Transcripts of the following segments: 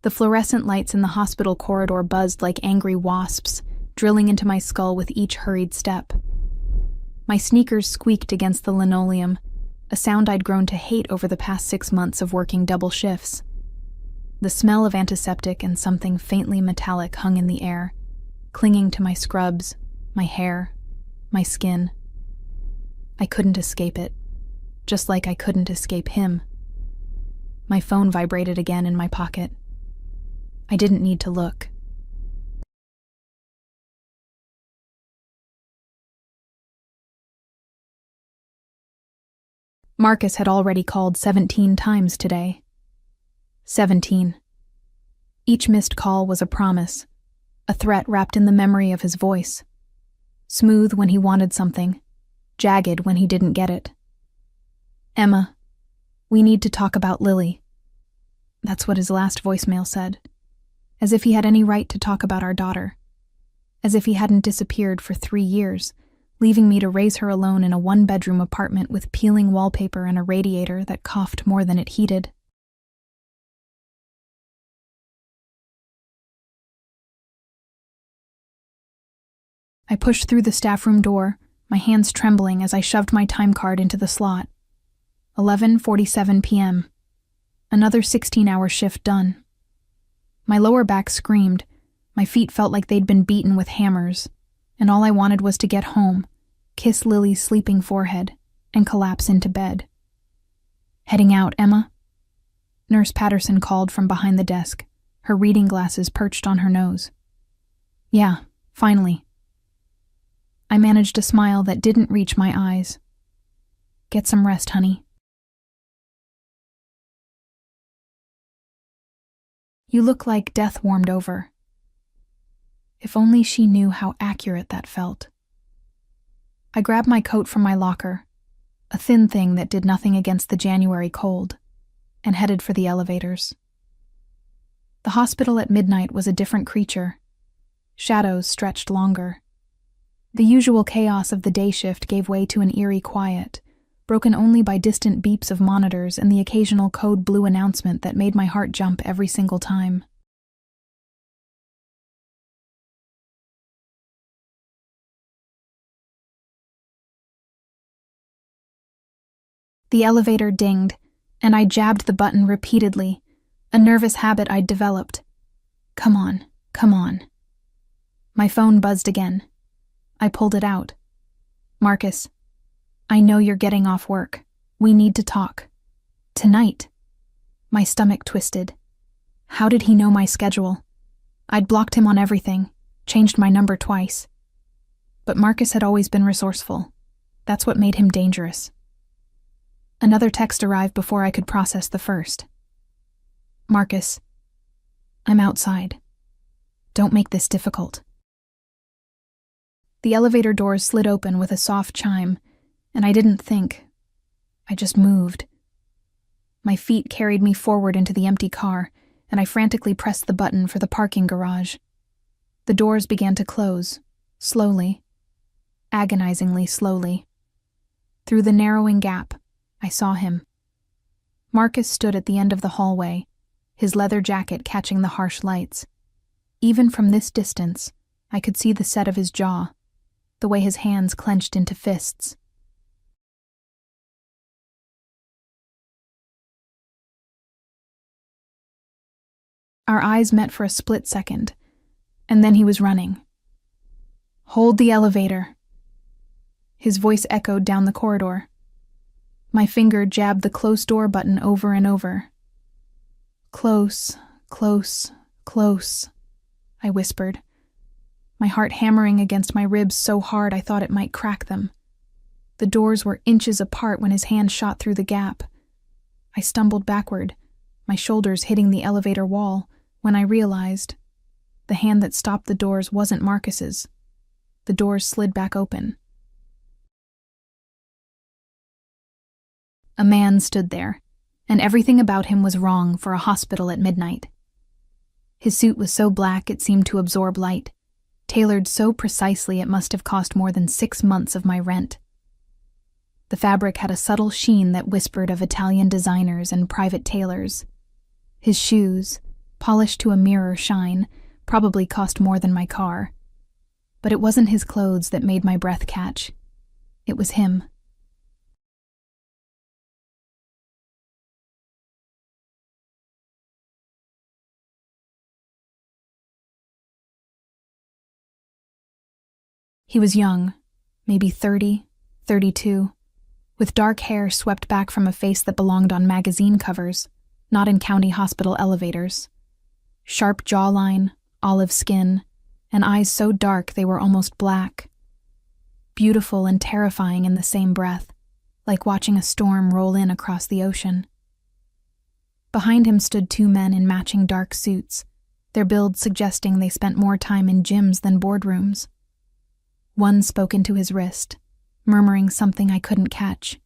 The fluorescent lights in the hospital corridor buzzed like angry wasps, drilling into my skull with each hurried step. My sneakers squeaked against the linoleum, a sound I'd grown to hate over the past 6 months of working double shifts. The smell of antiseptic and something faintly metallic hung in the air, clinging to my scrubs, my hair, my skin. I couldn't escape it, just like I couldn't escape him. My phone vibrated again in my pocket. I didn't need to look. Marcus had already called 17 times today. 17. Each missed call was a promise, a threat wrapped in the memory of his voice. Smooth when he wanted something, jagged when he didn't get it. Emma, we need to talk about Lily. That's what his last voicemail said. As if he had any right to talk about our daughter. As if he hadn't disappeared for 3 years, leaving me to raise her alone in a 1-bedroom apartment with peeling wallpaper and a radiator that coughed more than it heated. I pushed through the staff room door, my hands trembling as I shoved my time card into the slot. 11:47 p.m. Another 16-hour shift done. My lower back screamed, my feet felt like they'd been beaten with hammers, and all I wanted was to get home, kiss Lily's sleeping forehead, and collapse into bed. Heading out, Emma? Nurse Patterson called from behind the desk, her reading glasses perched on her nose. Yeah, finally. I managed a smile that didn't reach my eyes. Get some rest, honey. You look like death warmed over. If only she knew how accurate that felt. I grabbed my coat from my locker, a thin thing that did nothing against the January cold, and headed for the elevators. The hospital at midnight was a different creature. Shadows stretched longer. The usual chaos of the day shift gave way to an eerie quiet, broken only by distant beeps of monitors and the occasional code blue announcement that made my heart jump every single time. The elevator dinged, and I jabbed the button repeatedly, a nervous habit I'd developed. Come on, come on. My phone buzzed again. I pulled it out. Marcus, I know you're getting off work. We need to talk. Tonight. My stomach twisted. How did he know my schedule? I'd blocked him on everything, changed my number twice. But Marcus had always been resourceful. That's what made him dangerous. Another text arrived before I could process the first. Marcus, I'm outside. Don't make this difficult. The elevator doors slid open with a soft chime, and I didn't think. I just moved. My feet carried me forward into the empty car, and I frantically pressed the button for the parking garage. The doors began to close, slowly, agonizingly slowly. Through the narrowing gap, I saw him. Marcus stood at the end of the hallway, his leather jacket catching the harsh lights. Even from this distance, I could see the set of his jaw, the way his hands clenched into fists. Our eyes met for a split second, and then he was running. Hold the elevator. His voice echoed down the corridor. My finger jabbed the close door button over and over. Close, close, close, I whispered, my heart hammering against my ribs so hard I thought it might crack them. The doors were inches apart when his hand shot through the gap. I stumbled backward, my shoulders hitting the elevator wall, when I realized the hand that stopped the doors wasn't Marcus's. The doors slid back open. A man stood there, and everything about him was wrong for a hospital at midnight. His suit was so black it seemed to absorb light, tailored so precisely it must have cost more than 6 months of my rent. The fabric had a subtle sheen that whispered of Italian designers and private tailors. His shoes, polished to a mirror shine, probably cost more than my car. But it wasn't his clothes that made my breath catch. It was him. He was young, maybe 30, 32, with dark hair swept back from a face that belonged on magazine covers, not in county hospital elevators. Sharp jawline, olive skin, and eyes so dark they were almost black. Beautiful and terrifying in the same breath, like watching a storm roll in across the ocean. Behind him stood two men in matching dark suits, their builds suggesting they spent more time in gyms than boardrooms. One spoke into his wrist, murmuring something I couldn't catch.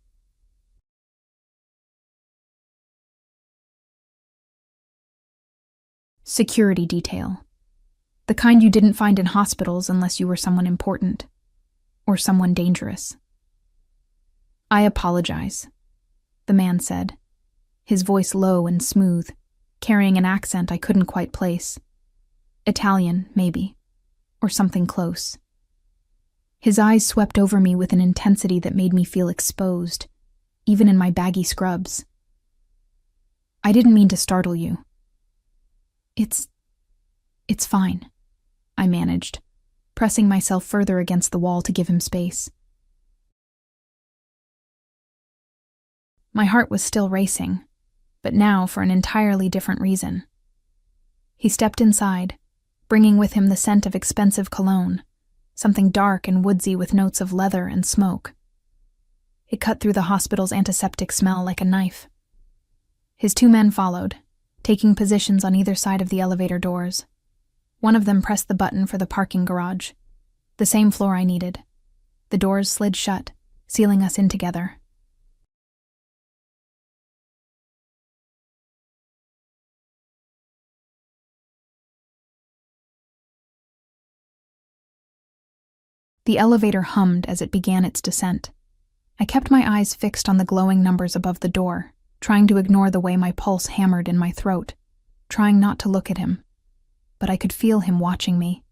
Security detail. The kind you didn't find in hospitals unless you were someone important, or someone dangerous. "I apologize," the man said, his voice low and smooth, carrying an accent I couldn't quite place. Italian, maybe, or something close. His eyes swept over me with an intensity that made me feel exposed, even in my baggy scrubs. "I didn't mean to startle you." It's fine," I managed, pressing myself further against the wall to give him space. My heart was still racing, but now for an entirely different reason. He stepped inside, bringing with him the scent of expensive cologne, something dark and woodsy with notes of leather and smoke. It cut through the hospital's antiseptic smell like a knife. His two men followed, taking positions on either side of the elevator doors. One of them pressed the button for the parking garage, the same floor I needed. The doors slid shut, sealing us in together. The elevator hummed as it began its descent. I kept my eyes fixed on the glowing numbers above the door, trying to ignore the way my pulse hammered in my throat, trying not to look at him. But I could feel him watching me.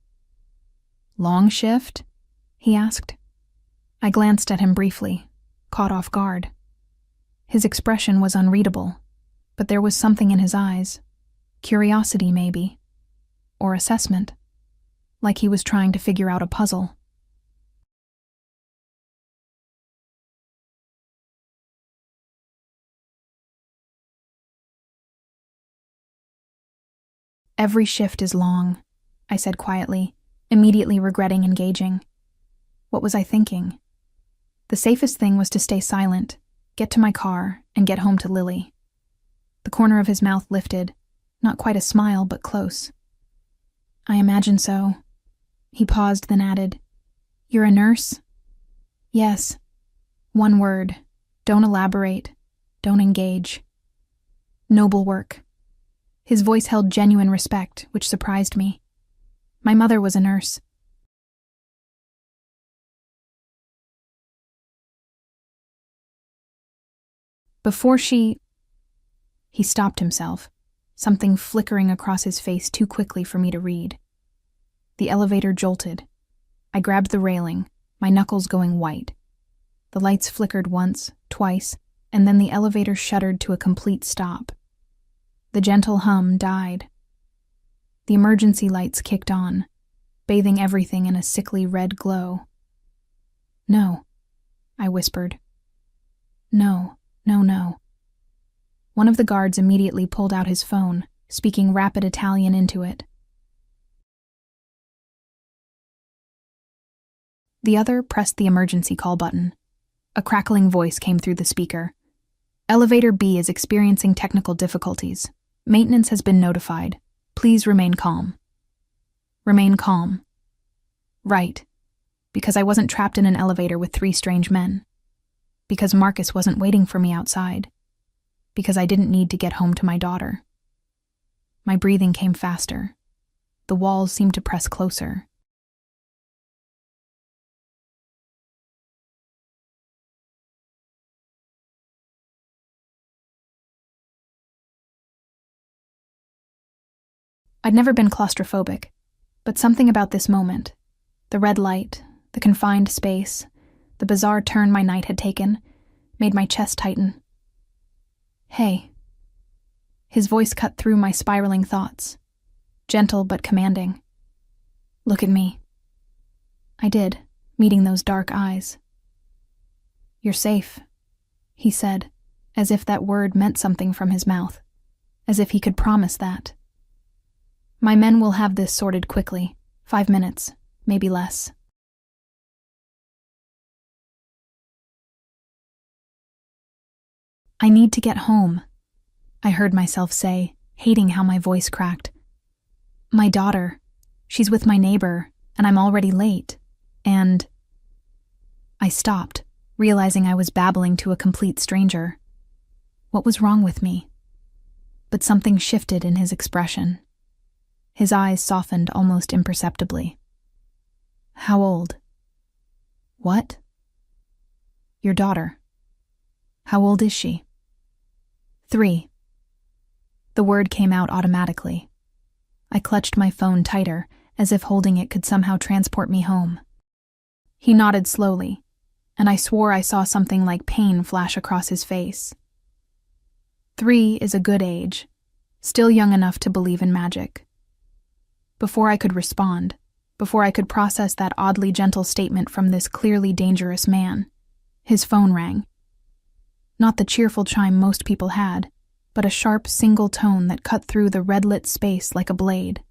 "Long shift?" he asked. I glanced at him briefly, caught off guard. His expression was unreadable, but there was something in his eyes. Curiosity, maybe. Or assessment. Like he was trying to figure out a puzzle. "Every shift is long," I said quietly, immediately regretting engaging. What was I thinking? The safest thing was to stay silent, get to my car, and get home to Lily. The corner of his mouth lifted, not quite a smile, but close. "I imagine so." He paused, then added, "You're a nurse?" "Yes." One word. Don't elaborate. Don't engage. "Noble work." His voice held genuine respect, which surprised me. My mother was a nurse. Before she... He stopped himself, something flickering across his face too quickly for me to read. The elevator jolted. I grabbed the railing, my knuckles going white. The lights flickered once, twice, and then the elevator shuddered to a complete stop. The gentle hum died. The emergency lights kicked on, bathing everything in a sickly red glow. "No," I whispered. "No, no, no." One of the guards immediately pulled out his phone, speaking rapid Italian into it. The other pressed the emergency call button. A crackling voice came through the speaker. "Elevator B is experiencing technical difficulties. Maintenance has been notified. Please remain calm." Remain calm. Right. Because I wasn't trapped in an elevator with three strange men. Because Marcus wasn't waiting for me outside. Because I didn't need to get home to my daughter. My breathing came faster. The walls seemed to press closer. I'd never been claustrophobic, but something about this moment, the red light, the confined space, the bizarre turn my night had taken, made my chest tighten. "Hey." His voice cut through my spiraling thoughts, gentle but commanding. "Look at me." I did, meeting those dark eyes. "You're safe," he said, as if that word meant something from his mouth, as if he could promise that. "My men will have this sorted quickly, 5 minutes, maybe less." "I need to get home," I heard myself say, hating how my voice cracked. "My daughter, she's with my neighbor, and I'm already late, and—" I stopped, realizing I was babbling to a complete stranger. What was wrong with me? But something shifted in his expression. His eyes softened almost imperceptibly. "How old?" "What?" "Your daughter. How old is she?" 3. The word came out automatically. I clutched my phone tighter, as if holding it could somehow transport me home. He nodded slowly, and I swore I saw something like pain flash across his face. 3 is a good age, still young enough to believe in magic. Before I could respond, before I could process that oddly gentle statement from this clearly dangerous man, his phone rang. Not the cheerful chime most people had, but a sharp single tone that cut through the red-lit space like a blade.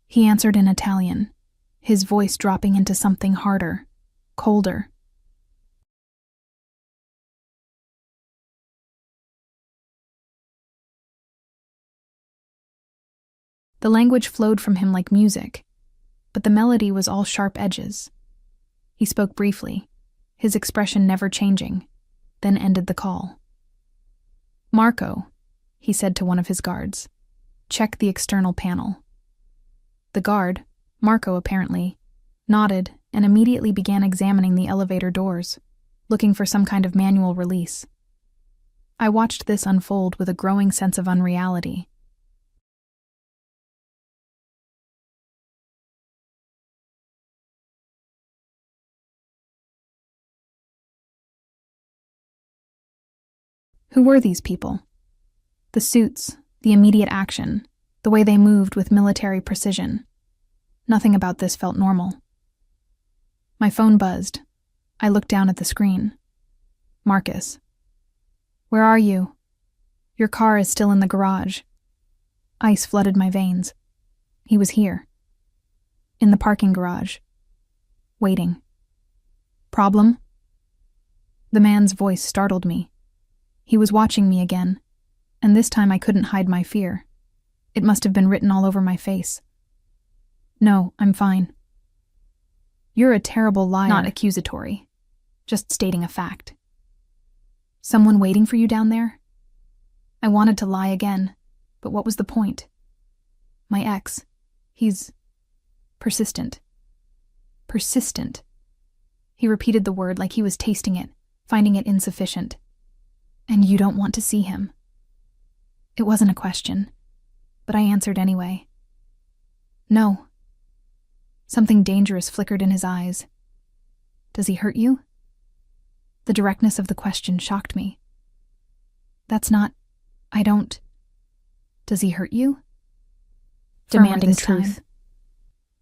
He answered in Italian, his voice dropping into something harder, colder. The language flowed from him like music, but the melody was all sharp edges. He spoke briefly, his expression never changing, then ended the call. "Marco," he said to one of his guards, "check the external panel." The guard, Marco apparently, nodded and immediately began examining the elevator doors, looking for some kind of manual release. I watched this unfold with a growing sense of unreality. Who were these people? The suits, the immediate action, the way they moved with military precision. Nothing about this felt normal. My phone buzzed. I looked down at the screen. "Marcus. Where are you? Your car is still in the garage." Ice flooded my veins. He was here. In the parking garage. Waiting. "Problem?" The man's voice startled me. He was watching me again, and this time I couldn't hide my fear. It must have been written all over my face. "No, I'm fine." "You're a terrible liar." Not accusatory, just stating a fact. "Someone waiting for you down there?" I wanted to lie again, but what was the point? My ex, he's persistent. Persistent. He repeated the word like he was tasting it, finding it insufficient. "And you don't want to see him?" It wasn't a question, but I answered anyway. "No." Something dangerous flickered in his eyes. "Does he hurt you?" The directness of the question shocked me. I don't. "Does he hurt you?" Demanding truth. Time.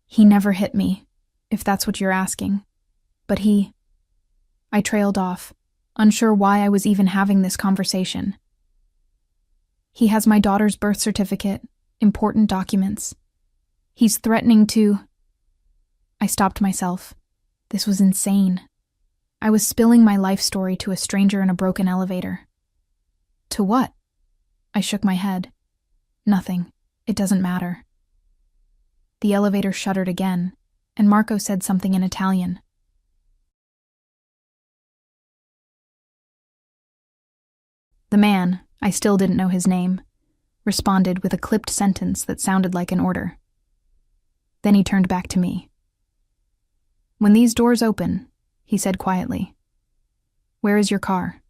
"He never hit me, if that's what you're asking. But I trailed off, unsure why I was even having this conversation. "He has my daughter's birth certificate, important documents. He's threatening to—" I stopped myself. This was insane. I was spilling my life story to a stranger in a broken elevator. "To what?" I shook my head. "Nothing. It doesn't matter." The elevator shuddered again, and Marco said something in Italian. The man, I still didn't know his name, responded with a clipped sentence that sounded like an order. Then he turned back to me. "When these doors open," he said quietly, "where is your car?"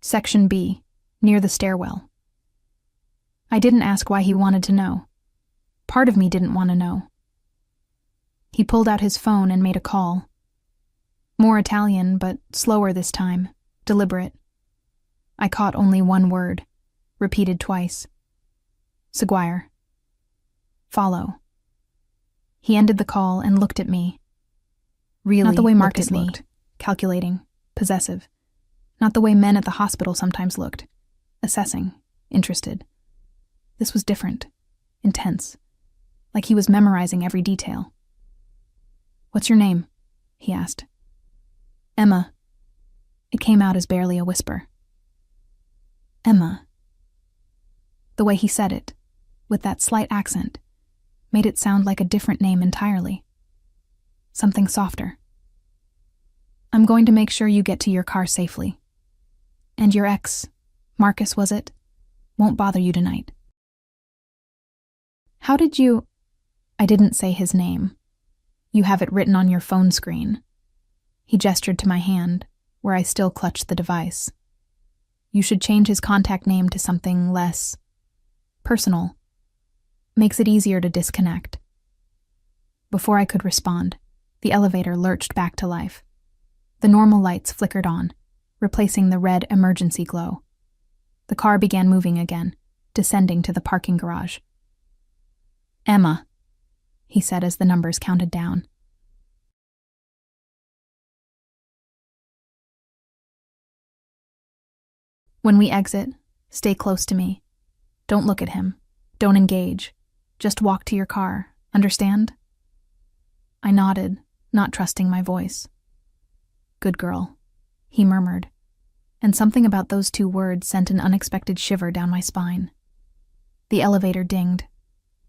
"Section B, near the stairwell." I didn't ask why he wanted to know. Part of me didn't want to know. He pulled out his phone and made a call. More Italian, but slower this time, deliberate. I caught only one word, repeated twice. Seguire. Follow. He ended the call and looked at me. Really, not the way Marcus looked, calculating, possessive. Not the way men at the hospital sometimes looked, assessing, interested. This was different, intense, like he was memorizing every detail. What's your name? He asked. Emma. It came out as barely a whisper. Emma. The way he said it, with that slight accent, made it sound like a different name entirely. Something softer. I'm going to make sure you get to your car safely. And your ex, Marcus was it, won't bother you tonight. How did you... I didn't say his name. You have it written on your phone screen. He gestured to my hand, where I still clutched the device. You should change his contact name to something less personal. Makes it easier to disconnect. Before I could respond, the elevator lurched back to life. The normal lights flickered on, replacing the red emergency glow. The car began moving again, descending to the parking garage. Emma, he said as the numbers counted down. When we exit, stay close to me. Don't look at him. Don't engage. Just walk to your car, understand? I nodded, not trusting my voice. Good girl, he murmured, and something about those two words sent an unexpected shiver down my spine. The elevator dinged.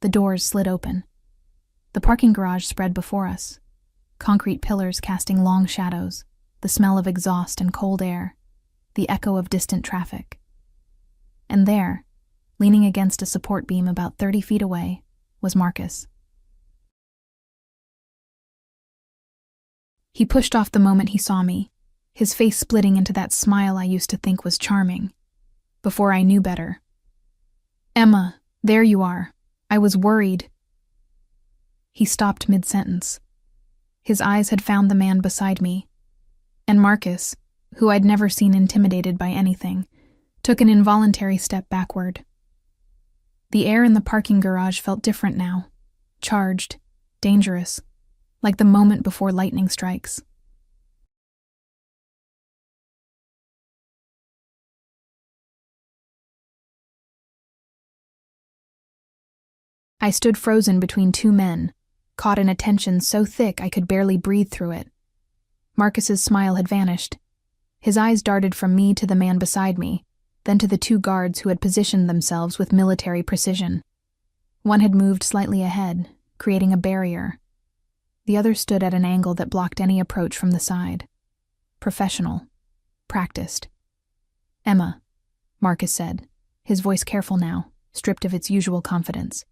The doors slid open. The parking garage spread before us, concrete pillars casting long shadows, the smell of exhaust and cold air, the echo of distant traffic. And there, leaning against a support beam about 30 feet away, was Marcus. He pushed off the moment he saw me, his face splitting into that smile I used to think was charming, before I knew better. Emma, there you are. I was worried. He stopped mid-sentence. His eyes had found the man beside me, and Marcus, who I'd never seen intimidated by anything, took an involuntary step backward. The air in the parking garage felt different now, charged, dangerous, like the moment before lightning strikes. I stood frozen between two men, caught in a tension so thick I could barely breathe through it. Marcus's smile had vanished. His eyes darted from me to the man beside me, then to the two guards who had positioned themselves with military precision. One had moved slightly ahead, creating a barrier. The other stood at an angle that blocked any approach from the side. Professional. Practiced. Emma, Marcus said, his voice careful now, stripped of its usual confidence.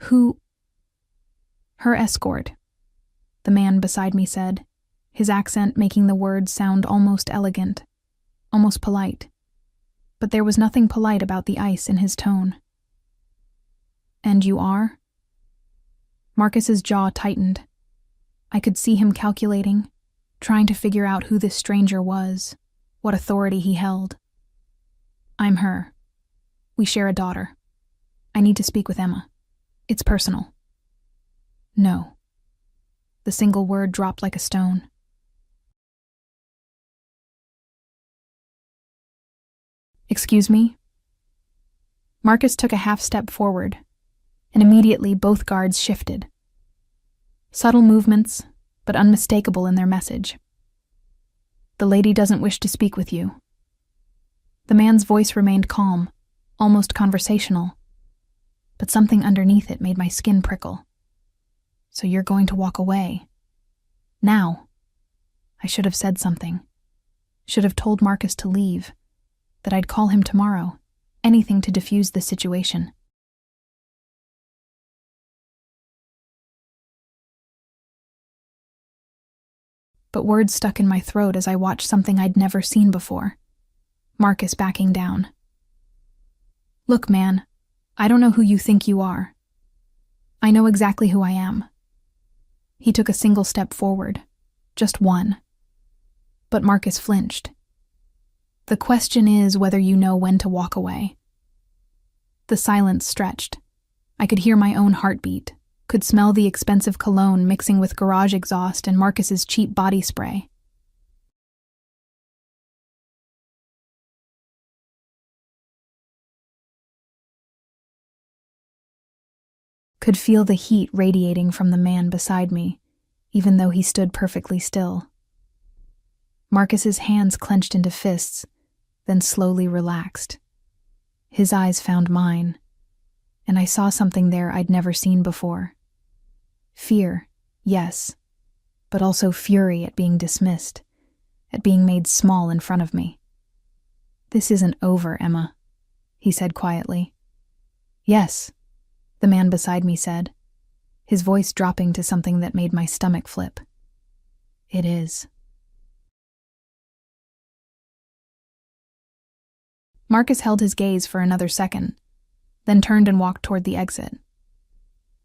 Who? Her escort, the man beside me said, his accent making the words sound almost elegant, almost polite. But there was nothing polite about the ice in his tone. And you are? Marcus's jaw tightened. I could see him calculating, trying to figure out who this stranger was, what authority he held. I'm her. We share a daughter. I need to speak with Emma. It's personal. No. The single word dropped like a stone. Excuse me? Marcus took a half step forward, and immediately both guards shifted. Subtle movements, but unmistakable in their message. The lady doesn't wish to speak with you. The man's voice remained calm, almost conversational, but something underneath it made my skin prickle. So you're going to walk away. Now. I should have said something. Should have told Marcus to leave, that I'd call him tomorrow, anything to defuse the situation. but words stuck in my throat as I watched something I'd never seen before. Marcus backing down. Look, man, I don't know who you think you are. I know exactly who I am. He took a single step forward, just one. But Marcus flinched. The question is whether you know when to walk away. The silence stretched. I could hear my own heartbeat, could smell the expensive cologne mixing with garage exhaust and Marcus's cheap body spray. Could feel the heat radiating from the man beside me, even though he stood perfectly still. Marcus's hands clenched into fists, then slowly relaxed. His eyes found mine, and I saw something there I'd never seen before. Fear, yes, but also fury at being dismissed, at being made small in front of me. "This isn't over, Emma," he said quietly. "Yes," the man beside me said, his voice dropping to something that made my stomach flip. "It is." Marcus held his gaze for another second, then turned and walked toward the exit.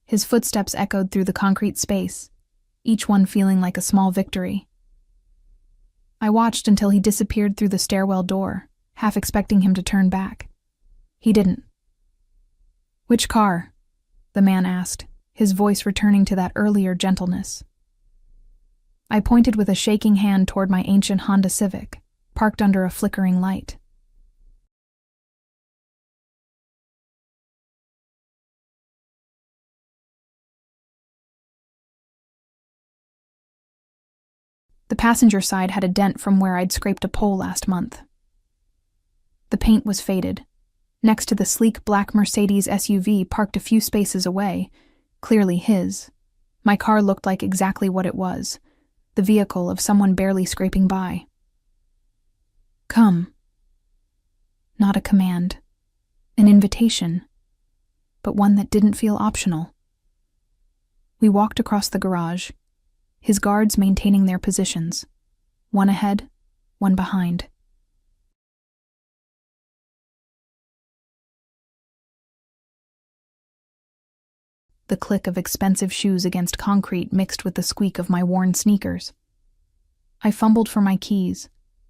His footsteps echoed through the concrete space, each one feeling like a small victory. I watched until he disappeared through the stairwell door, half expecting him to turn back. He didn't. "Which car?" the man asked, his voice returning to that earlier gentleness. I pointed with a shaking hand toward my ancient Honda Civic, parked under a flickering light. The passenger side had a dent from where I'd scraped a pole last month. The paint was faded. Next to the sleek black Mercedes SUV parked a few spaces away, clearly his, my car looked like exactly what it was, the vehicle of someone barely scraping by. "Come." Not a command, an invitation, but one that didn't feel optional. We walked across the garage, his guards maintaining their positions, one ahead, one behind. The click of expensive shoes against concrete mixed with the squeak of my worn sneakers. I fumbled for my keys,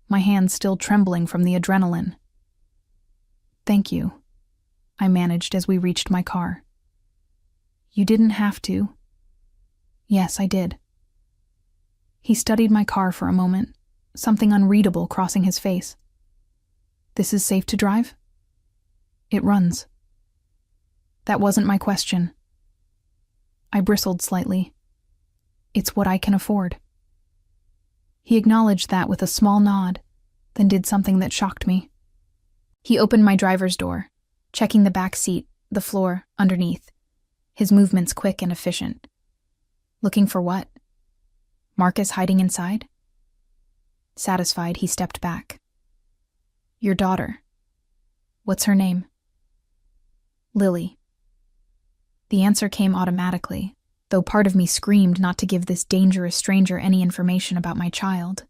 my hands still trembling from the adrenaline. "Thank you," I managed as we reached my car. "You didn't have to." "Yes, I did." He studied my car for a moment, something unreadable crossing his face. "This is safe to drive?" "It runs." That wasn't my question. I bristled slightly. "It's what I can afford." He acknowledged that with a small nod, then did something that shocked me. He opened my driver's door, checking the back seat, the floor, underneath, his movements quick and efficient. Looking for what? Marcus hiding inside? Satisfied, he stepped back. "Your daughter. What's her name?" "Lily." The answer came automatically, though part of me screamed not to give this dangerous stranger any information about my child.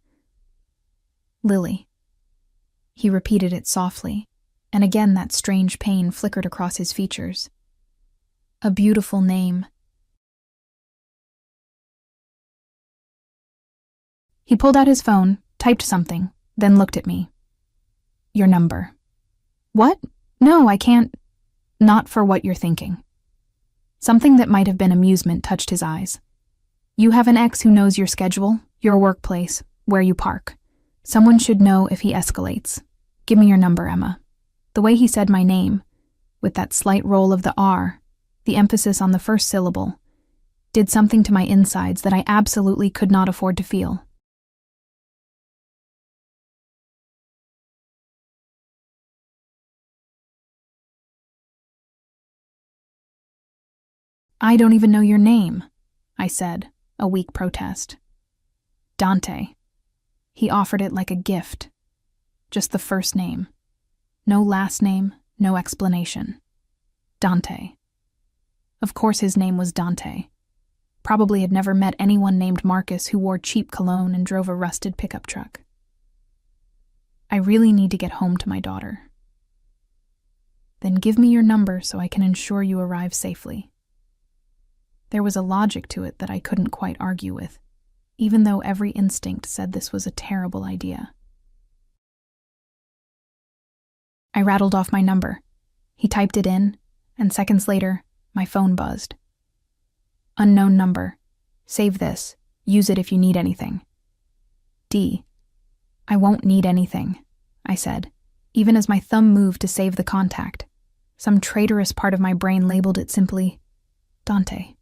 "Lily." He repeated it softly, and again that strange pain flickered across his features. "A beautiful name." He pulled out his phone, typed something, then looked at me. "Your number." "What? No, I can't." "Not for what you're thinking." Something that might have been amusement touched his eyes. "You have an ex who knows your schedule, your workplace, where you park. Someone should know if he escalates. Give me your number, Emma." The way he said my name, with that slight roll of the R, the emphasis on the first syllable, did something to my insides that I absolutely could not afford to feel. "I don't even know your name," I said, a weak protest. "Dante." He offered it like a gift. Just the first name. No last name, no explanation. Dante. Of course his name was Dante. probably had never met anyone named Marcus who wore cheap cologne and drove a rusted pickup truck. I really need to get home to my daughter. Then give me your number so I can ensure you arrive safely. There was a logic to it that I couldn't quite argue with, even though every instinct said this was a terrible idea. I rattled off my number. He typed it in, and seconds later, my phone buzzed. Unknown number. Save this. Use it if you need anything. D. I won't need anything, I said, even as my thumb moved to save the contact. Some traitorous part of my brain labeled it simply Dante.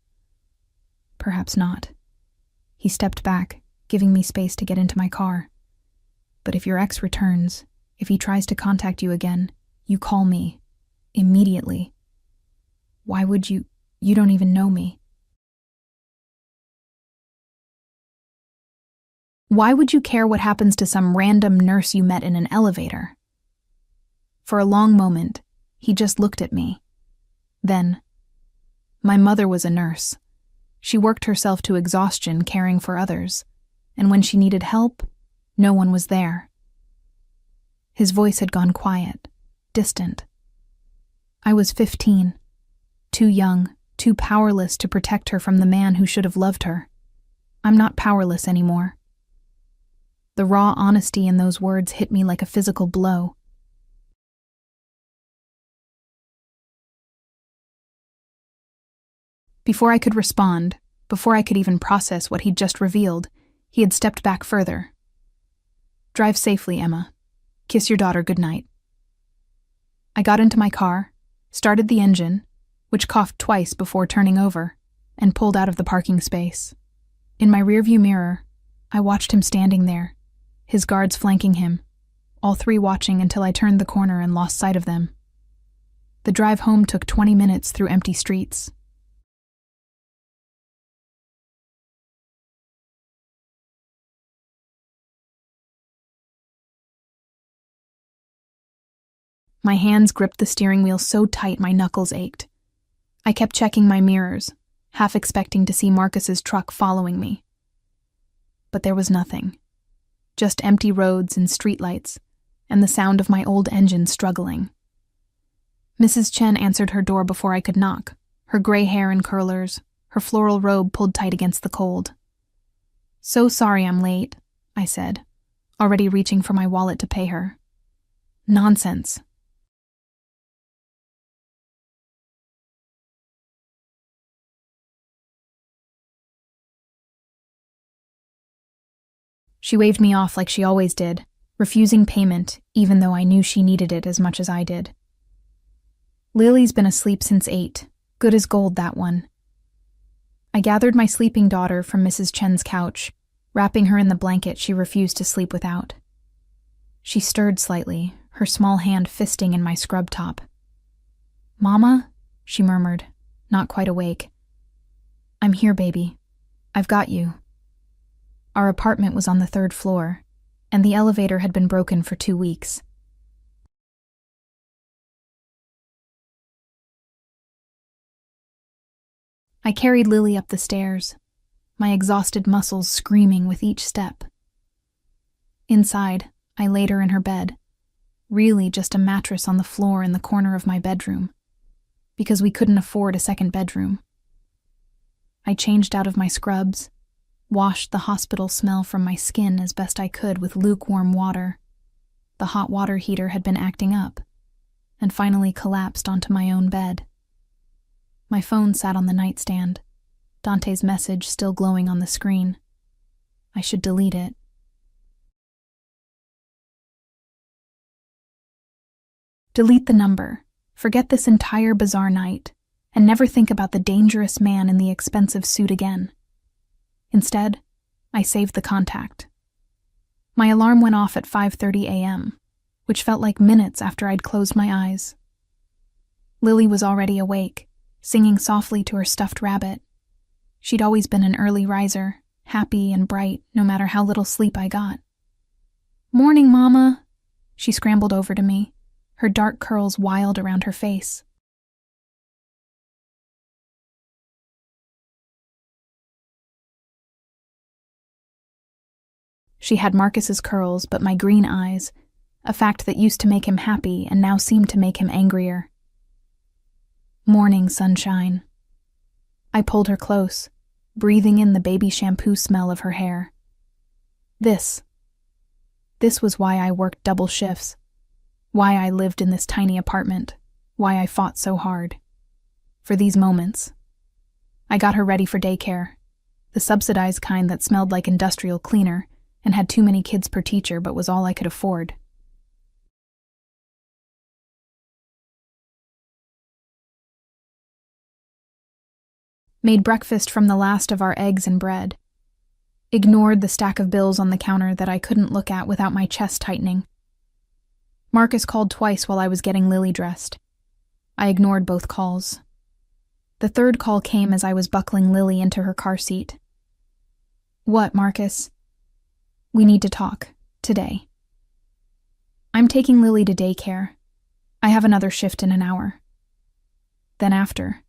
Perhaps not. He stepped back, giving me space to get into my car. But if your ex returns, if he tries to contact you again, you call me. Immediately. Why would you? You don't even know me. Why would you care what happens to some random nurse you met in an elevator? For a long moment, he just looked at me. Then, my mother was a nurse. She worked herself to exhaustion caring for others, and when she needed help, no one was there. His voice had gone quiet, distant. I was 15, too young, too powerless to protect her from the man who should have loved her. I'm not powerless anymore. The raw honesty in those words hit me like a physical blow. Before I could respond, before I could even process what he'd just revealed, he had stepped back further. Drive safely, Emma. Kiss your daughter goodnight. I got into my car, started the engine, which coughed twice before turning over, and pulled out of the parking space. In my rearview mirror, I watched him standing there, his guards flanking him, all three watching until I turned the corner and lost sight of them. The drive home took 20 minutes through empty streets. My hands gripped the steering wheel so tight my knuckles ached. I kept checking my mirrors, half expecting to see Marcus's truck following me. But there was nothing. Just empty roads and streetlights, and the sound of my old engine struggling. Mrs. Chen answered her door before I could knock, her gray hair in curlers, her floral robe pulled tight against the cold. So sorry I'm late, I said, already reaching for my wallet to pay her. Nonsense. She waved me off like she always did, refusing payment even though I knew she needed it as much as I did. Lily's been asleep since 8, good as gold that one. I gathered my sleeping daughter from Mrs. Chen's couch, wrapping her in the blanket she refused to sleep without. She stirred slightly, her small hand fisting in my scrub top. "Mama?" she murmured, not quite awake. "I'm here, baby. I've got you." Our apartment was on the 3rd floor, and the elevator had been broken for 2 weeks. I carried Lily up the stairs, my exhausted muscles screaming with each step. Inside, I laid her in her bed, really just a mattress on the floor in the corner of my bedroom, because we couldn't afford a second bedroom. I changed out of my scrubs, washed the hospital smell from my skin as best I could with lukewarm water. The hot water heater had been acting up, and finally collapsed onto my own bed. My phone sat on the nightstand, Dante's message still glowing on the screen. I should delete it. Delete the number, forget this entire bizarre night, and never think about the dangerous man in the expensive suit again. Instead, I saved the contact. My alarm went off at 5:30 a.m., which felt like minutes after I'd closed my eyes. Lily was already awake, singing softly to her stuffed rabbit. She'd always been an early riser, happy and bright no matter how little sleep I got. "Morning, Mama!" She scrambled over to me, her dark curls wild around her face. She had Marcus's curls, but my green eyes, a fact that used to make him happy and now seemed to make him angrier. Morning, sunshine. I pulled her close, breathing in the baby shampoo smell of her hair. This was why I worked double shifts, why I lived in this tiny apartment, why I fought so hard. For these moments. I got her ready for daycare, the subsidized kind that smelled like industrial cleaner and had too many kids per teacher but was all I could afford. Made breakfast from the last of our eggs and bread. Ignored the stack of bills on the counter that I couldn't look at without my chest tightening. Marcus called twice while I was getting Lily dressed. I ignored both calls. The third call came as I was buckling Lily into her car seat. What, Marcus? We need to talk, today. I'm taking Lily to daycare. I have another shift in an hour. Then after.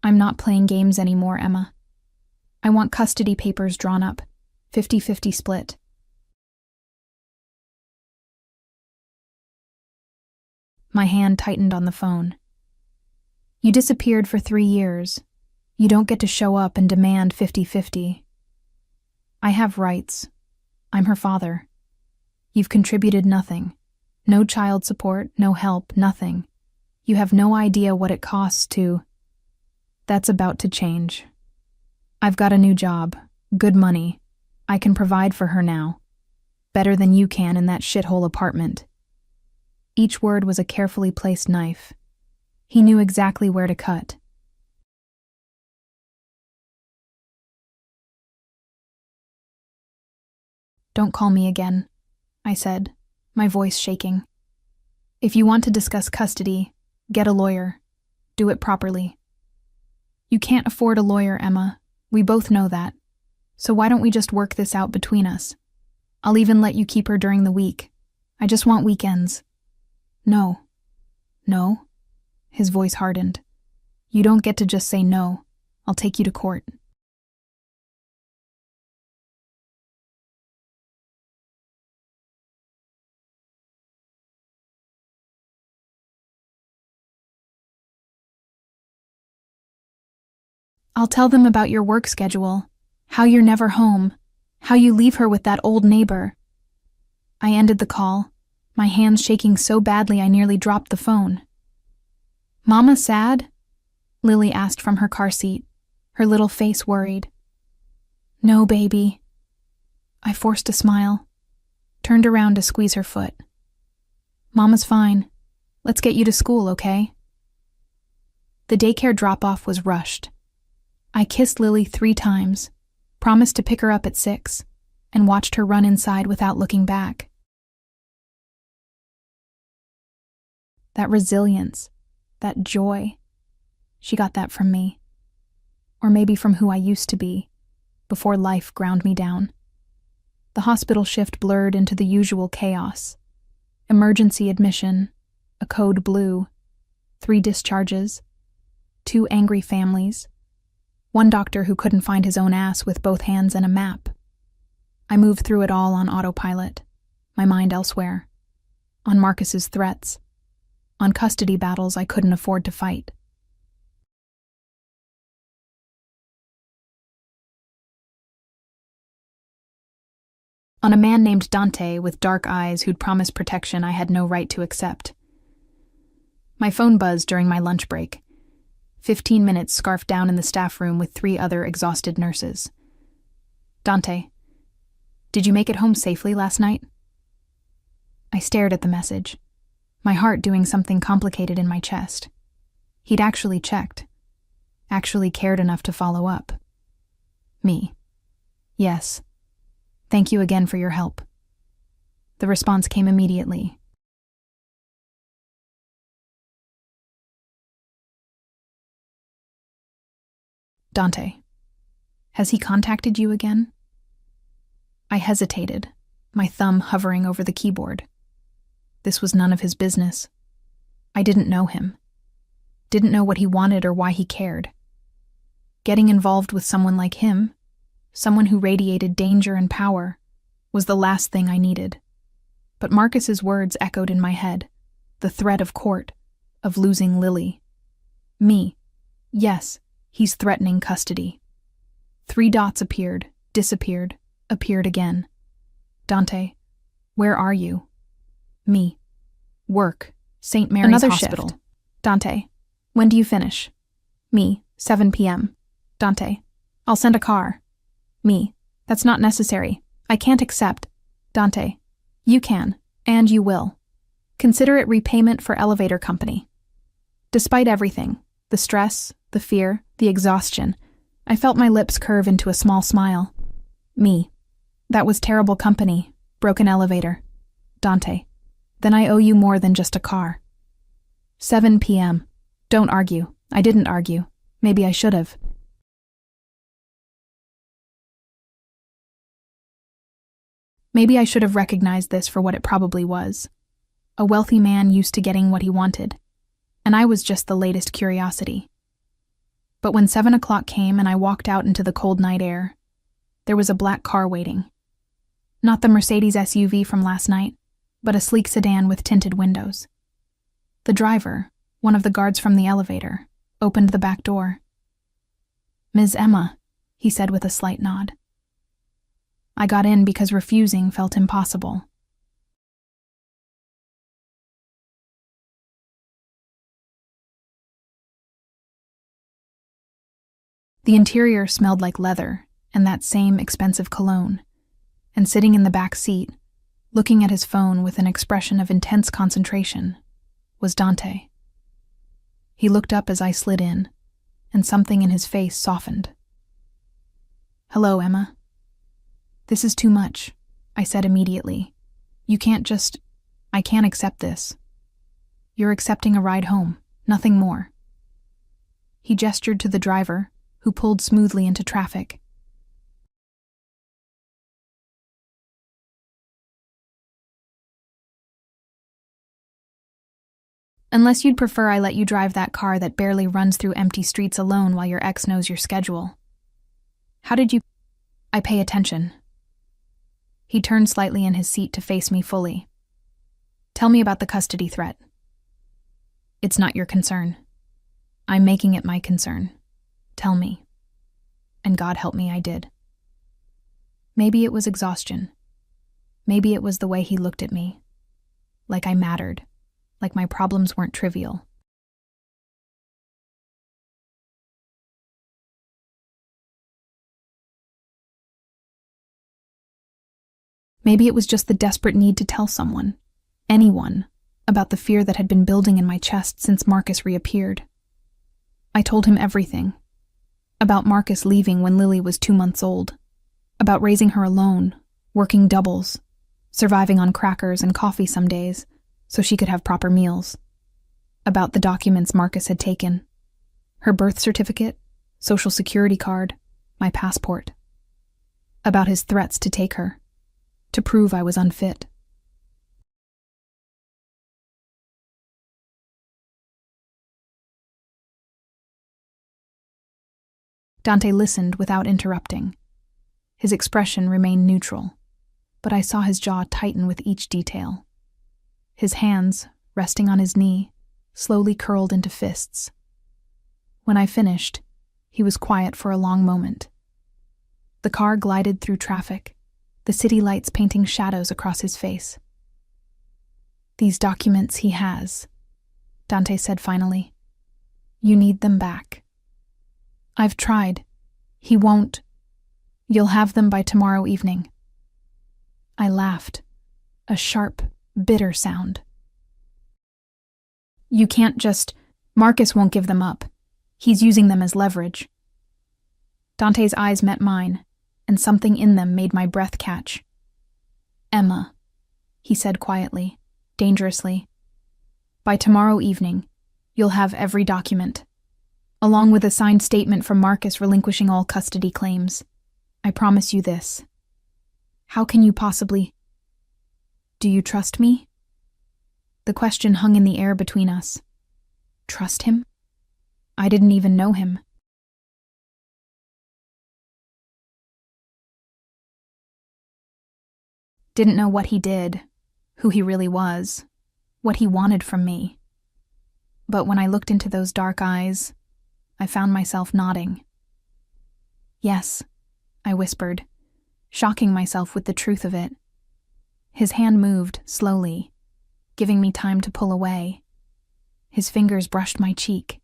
I'm not playing games anymore, Emma. I want custody papers drawn up, 50-50 split. My hand tightened on the phone. You disappeared for 3 years. You don't get to show up and demand 50-50. I have rights. I'm her father. You've contributed nothing. No child support, no help, nothing. You have no idea what it costs to... That's about to change. I've got a new job, good money. I can provide for her now. Better than you can in that shithole apartment. Each word was a carefully placed knife. He knew exactly where to cut. Don't call me again, I said, my voice shaking. If you want to discuss custody, get a lawyer. Do it properly. You can't afford a lawyer, Emma. We both know that. So why don't we just work this out between us? I'll even let you keep her during the week. I just want weekends. No. No? His voice hardened. You don't get to just say no. I'll take you to court. I'll tell them about your work schedule, how you're never home, how you leave her with that old neighbor. I ended the call, my hands shaking so badly I nearly dropped the phone. Mama sad? Lily asked from her car seat, her little face worried. No, baby. I forced a smile, turned around to squeeze her foot. Mama's fine. Let's get you to school, okay? The daycare drop-off was rushed. I kissed Lily 3 times, promised to pick her up at 6, and watched her run inside without looking back. That resilience, that joy, she got that from me. Or maybe from who I used to be, before life ground me down. The hospital shift blurred into the usual chaos. Emergency admission, a code blue, 3 discharges, 2 angry families, 1 doctor who couldn't find his own ass with both hands and a map. I moved through it all on autopilot, my mind elsewhere. On Marcus's threats. On custody battles I couldn't afford to fight. On a man named Dante with dark eyes who'd promised protection I had no right to accept. My phone buzzed during my lunch break. 15 minutes scarfed down in the staff room with 3 other exhausted nurses. Dante, did you make it home safely last night? I stared at the message, my heart doing something complicated in my chest. He'd actually checked, actually cared enough to follow up. Me. Yes. Thank you again for your help. The response came immediately. Dante, has he contacted you again? I hesitated, my thumb hovering over the keyboard. This was none of his business. I didn't know him. Didn't know what he wanted or why he cared. Getting involved with someone like him, someone who radiated danger and power, was the last thing I needed. But Marcus's words echoed in my head, the threat of court, of losing Lily. Me. Yes, he's threatening custody. 3 dots appeared, disappeared, appeared again. Dante, where are you? Me. Work, St. Mary's Another Hospital. shift. Dante, when do you finish? Me, 7 p.m. Dante, I'll send a car. Me, that's not necessary. I can't accept. Dante, you can, and you will. Consider it repayment for elevator company. Despite everything, the stress, the fear, the exhaustion, I felt my lips curve into a small smile. Me, that was terrible company, broken elevator. Dante, then I owe you more than just a car. 7 p.m. Don't argue. I didn't argue. Maybe I should have. Maybe I should have recognized this for what it probably was. A wealthy man used to getting what he wanted, and I was just the latest curiosity. But when 7 o'clock came and I walked out into the cold night air, there was a black car waiting. Not the Mercedes SUV from last night, but a sleek sedan with tinted windows. The driver, one of the guards from the elevator, opened the back door. "Ms. Emma," he said with a slight nod. I got in because refusing felt impossible. The interior smelled like leather and that same expensive cologne, and sitting in the back seat, looking at his phone with an expression of intense concentration, was Dante. He looked up as I slid in, and something in his face softened. "Hello, Emma." "This is too much," I said immediately. "You can't just... I can't accept this. You're accepting a ride home, nothing more." He gestured to the driver, who pulled smoothly into traffic. "Unless you'd prefer I let you drive that car that barely runs through empty streets alone while your ex knows your schedule. How did you... I pay attention." He turned slightly in his seat to face me fully. "Tell me about the custody threat." "It's not your concern. I'm making it my concern. Tell me." And God help me, I did. Maybe it was exhaustion. Maybe it was the way he looked at me. Like I mattered. Like my problems weren't trivial. Maybe it was just the desperate need to tell someone, anyone, about the fear that had been building in my chest since Marcus reappeared. I told him everything. About Marcus leaving when Lily was 2 months old. About raising her alone, working doubles, surviving on crackers and coffee some days so she could have proper meals. About the documents Marcus had taken. Her birth certificate, social security card, my passport. About his threats to take her, to prove I was unfit. Dante listened without interrupting. His expression remained neutral, but I saw his jaw tighten with each detail. His hands, resting on his knee, slowly curled into fists. When I finished, he was quiet for a long moment. The car glided through traffic, the city lights painting shadows across his face. "These documents he has," Dante said finally. "You need them back." "I've tried. He won't. You'll have them by tomorrow evening." I laughed, a sharp, bitter sound. "You can't just... Marcus won't give them up. He's using them as leverage." Dante's eyes met mine, and something in them made my breath catch. "Emma," he said quietly, dangerously, "by tomorrow evening, you'll have every document, along with a signed statement from Marcus relinquishing all custody claims. I promise you this. How can you possibly... Do you trust me?" The question hung in the air between us. Trust him? I didn't even know him. Didn't know what he did, who he really was, what he wanted from me. But when I looked into those dark eyes, I found myself nodding. Yes, I whispered, shocking myself with the truth of it. His hand moved slowly, giving me time to pull away. His fingers brushed my cheek,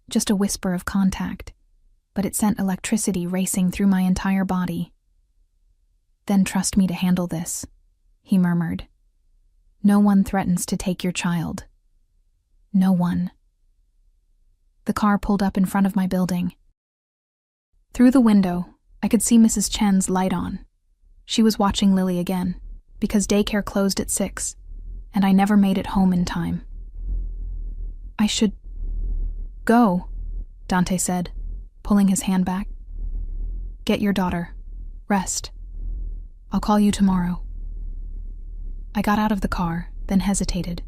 just a whisper of contact, but it sent electricity racing through my entire body. Then trust me to handle this, he murmured. No one threatens to take your child. No one. The car pulled up in front of my building. Through the window, I could see Mrs. Chen's light on. She was watching Lily again, because daycare closed at 6, and I never made it home in time. I should go, Dante said, pulling his hand back. Get your daughter. Rest. I'll call you tomorrow. I got out of the car, then hesitated,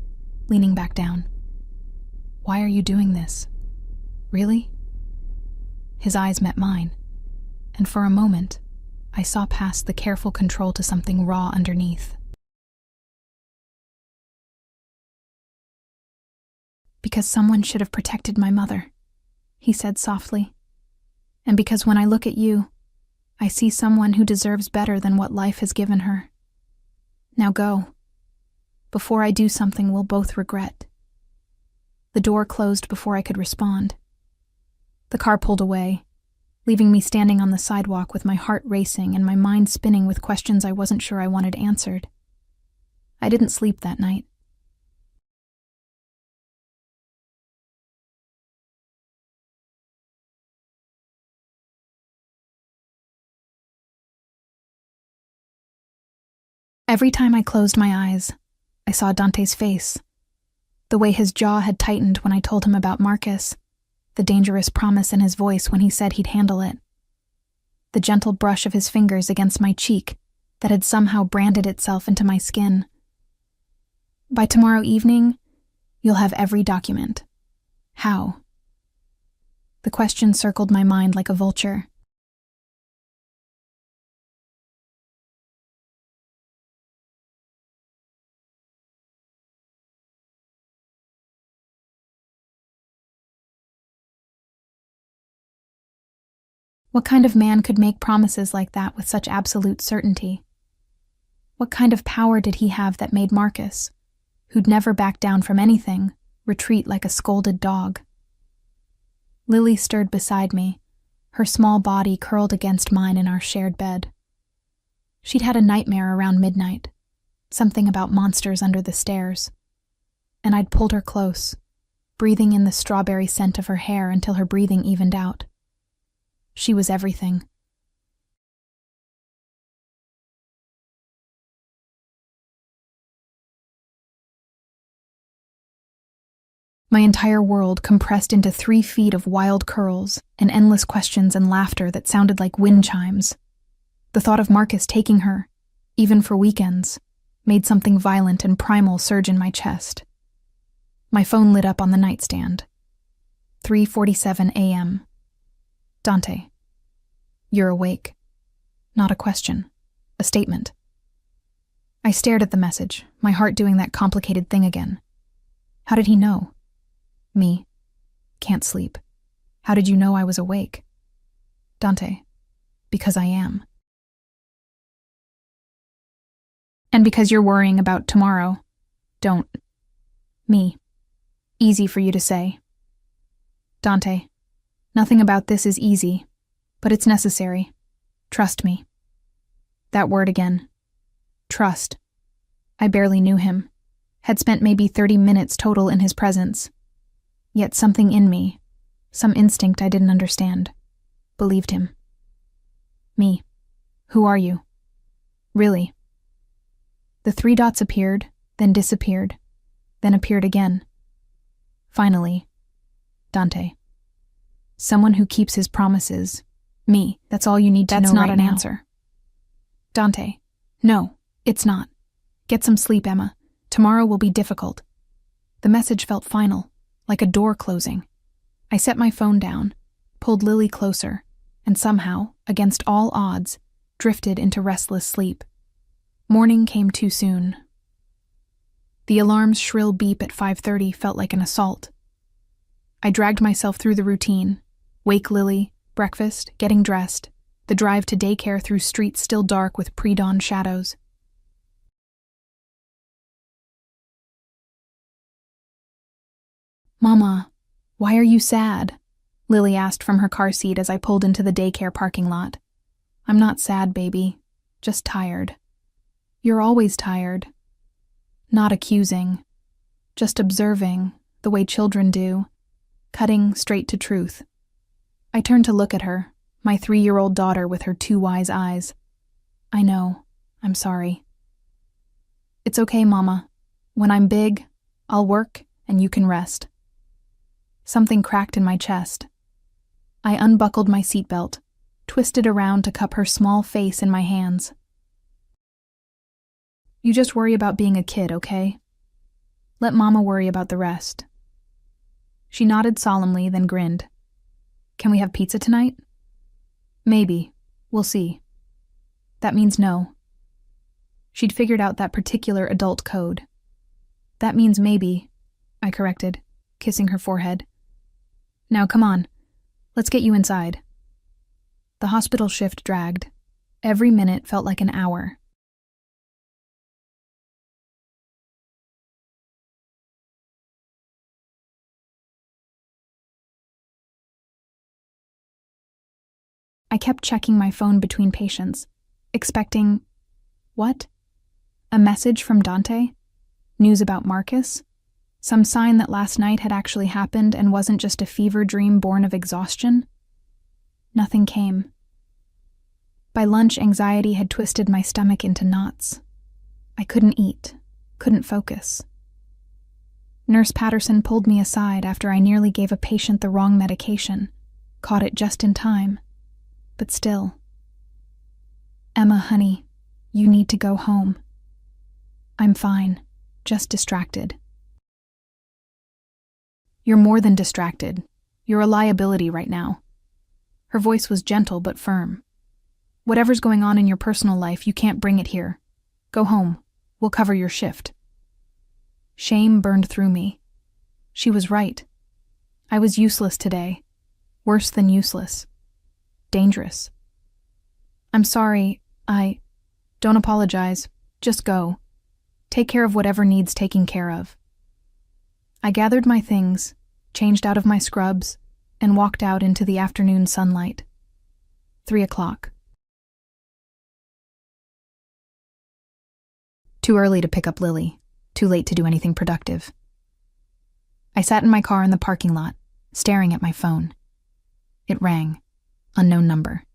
leaning back down. Why are you doing this? Really? His eyes met mine, and for a moment, I saw past the careful control to something raw underneath. Because someone should have protected my mother, he said softly. And because when I look at you, I see someone who deserves better than what life has given her. Now go. Before I do something we'll both regret. The door closed before I could respond. The car pulled away, leaving me standing on the sidewalk with my heart racing and my mind spinning with questions I wasn't sure I wanted answered. I didn't sleep that night. Every time I closed my eyes, I saw Dante's face. The way his jaw had tightened when I told him about Marcus, the dangerous promise in his voice when he said he'd handle it. The gentle brush of his fingers against my cheek that had somehow branded itself into my skin. By tomorrow evening, you'll have every document. How? The question circled my mind like a vulture. What kind of man could make promises like that with such absolute certainty? What kind of power did he have that made Marcus, who'd never back down from anything, retreat like a scolded dog? Lily stirred beside me, her small body curled against mine in our shared bed. She'd had a nightmare around midnight, something about monsters under the stairs, and I'd pulled her close, breathing in the strawberry scent of her hair until her breathing evened out. She was everything. My entire world compressed into 3 feet of wild curls and endless questions and laughter that sounded like wind chimes. The thought of Marcus taking her, even for weekends, made something violent and primal surge in my chest. My phone lit up on the nightstand. 3:47 a.m. Dante. You're awake. Not a question. A statement. I stared at the message, my heart doing that complicated thing again. How did he know? Me. Can't sleep. How did you know I was awake? Dante. Because I am. And because you're worrying about tomorrow. Don't. Me. Easy for you to say. Dante. Nothing about this is easy, but it's necessary. Trust me. That word again. Trust. I barely knew him. Had spent maybe 30 minutes total in his presence. Yet something in me, some instinct I didn't understand, believed him. Me. Who are you? Really? The 3 dots appeared, then disappeared, then appeared again. Finally, Dante. Someone who keeps his promises. Me. That's all you need to know right now. That's not an answer. Dante. No, it's not. Get some sleep, Emma. Tomorrow will be difficult. The message felt final, like a door closing. I set my phone down, pulled Lily closer, and somehow, against all odds, drifted into restless sleep. Morning came too soon. The alarm's shrill beep at 5:30 felt like an assault. I dragged myself through the routine: wake Lily, breakfast, getting dressed, the drive to daycare through streets still dark with pre-dawn shadows. "Mama, why are you sad?" Lily asked from her car seat as I pulled into the daycare parking lot. "I'm not sad, baby. Just tired." "You're always tired." Not accusing, just observing, the way children do, cutting straight to truth. I turned to look at her, my 3-year-old daughter with her 2 wise eyes. "I know. I'm sorry." "It's okay, Mama. When I'm big, I'll work and you can rest." Something cracked in my chest. I unbuckled my seatbelt, twisted around to cup her small face in my hands. "You just worry about being a kid, okay? Let Mama worry about the rest." She nodded solemnly, then grinned. "Can we have pizza tonight?" "Maybe. We'll see." "That means no." She'd figured out that particular adult code. "That means maybe," I corrected, kissing her forehead. "Now come on. Let's get you inside." The hospital shift dragged. Every minute felt like an hour. I kept checking my phone between patients, expecting, what? A message from Dante? News about Marcus? Some sign that last night had actually happened and wasn't just a fever dream born of exhaustion? Nothing came. By lunch, anxiety had twisted my stomach into knots. I couldn't eat, couldn't focus. Nurse Patterson pulled me aside after I nearly gave a patient the wrong medication, caught it just in time. But still. "Emma, honey, you need to go home." "I'm fine, just distracted." "You're more than distracted. You're a liability right now." Her voice was gentle but firm. "Whatever's going on in your personal life, you can't bring it here. Go home. We'll cover your shift." Shame burned through me. She was right. I was useless today. Worse than useless. Dangerous. "I'm sorry, Don't apologize. Just go. Take care of whatever needs taking care of." I gathered my things, changed out of my scrubs, and walked out into the afternoon sunlight. 3:00. Too early to pick up Lily. Too late to do anything productive. I sat in my car in the parking lot, staring at my phone. It rang. Unknown number.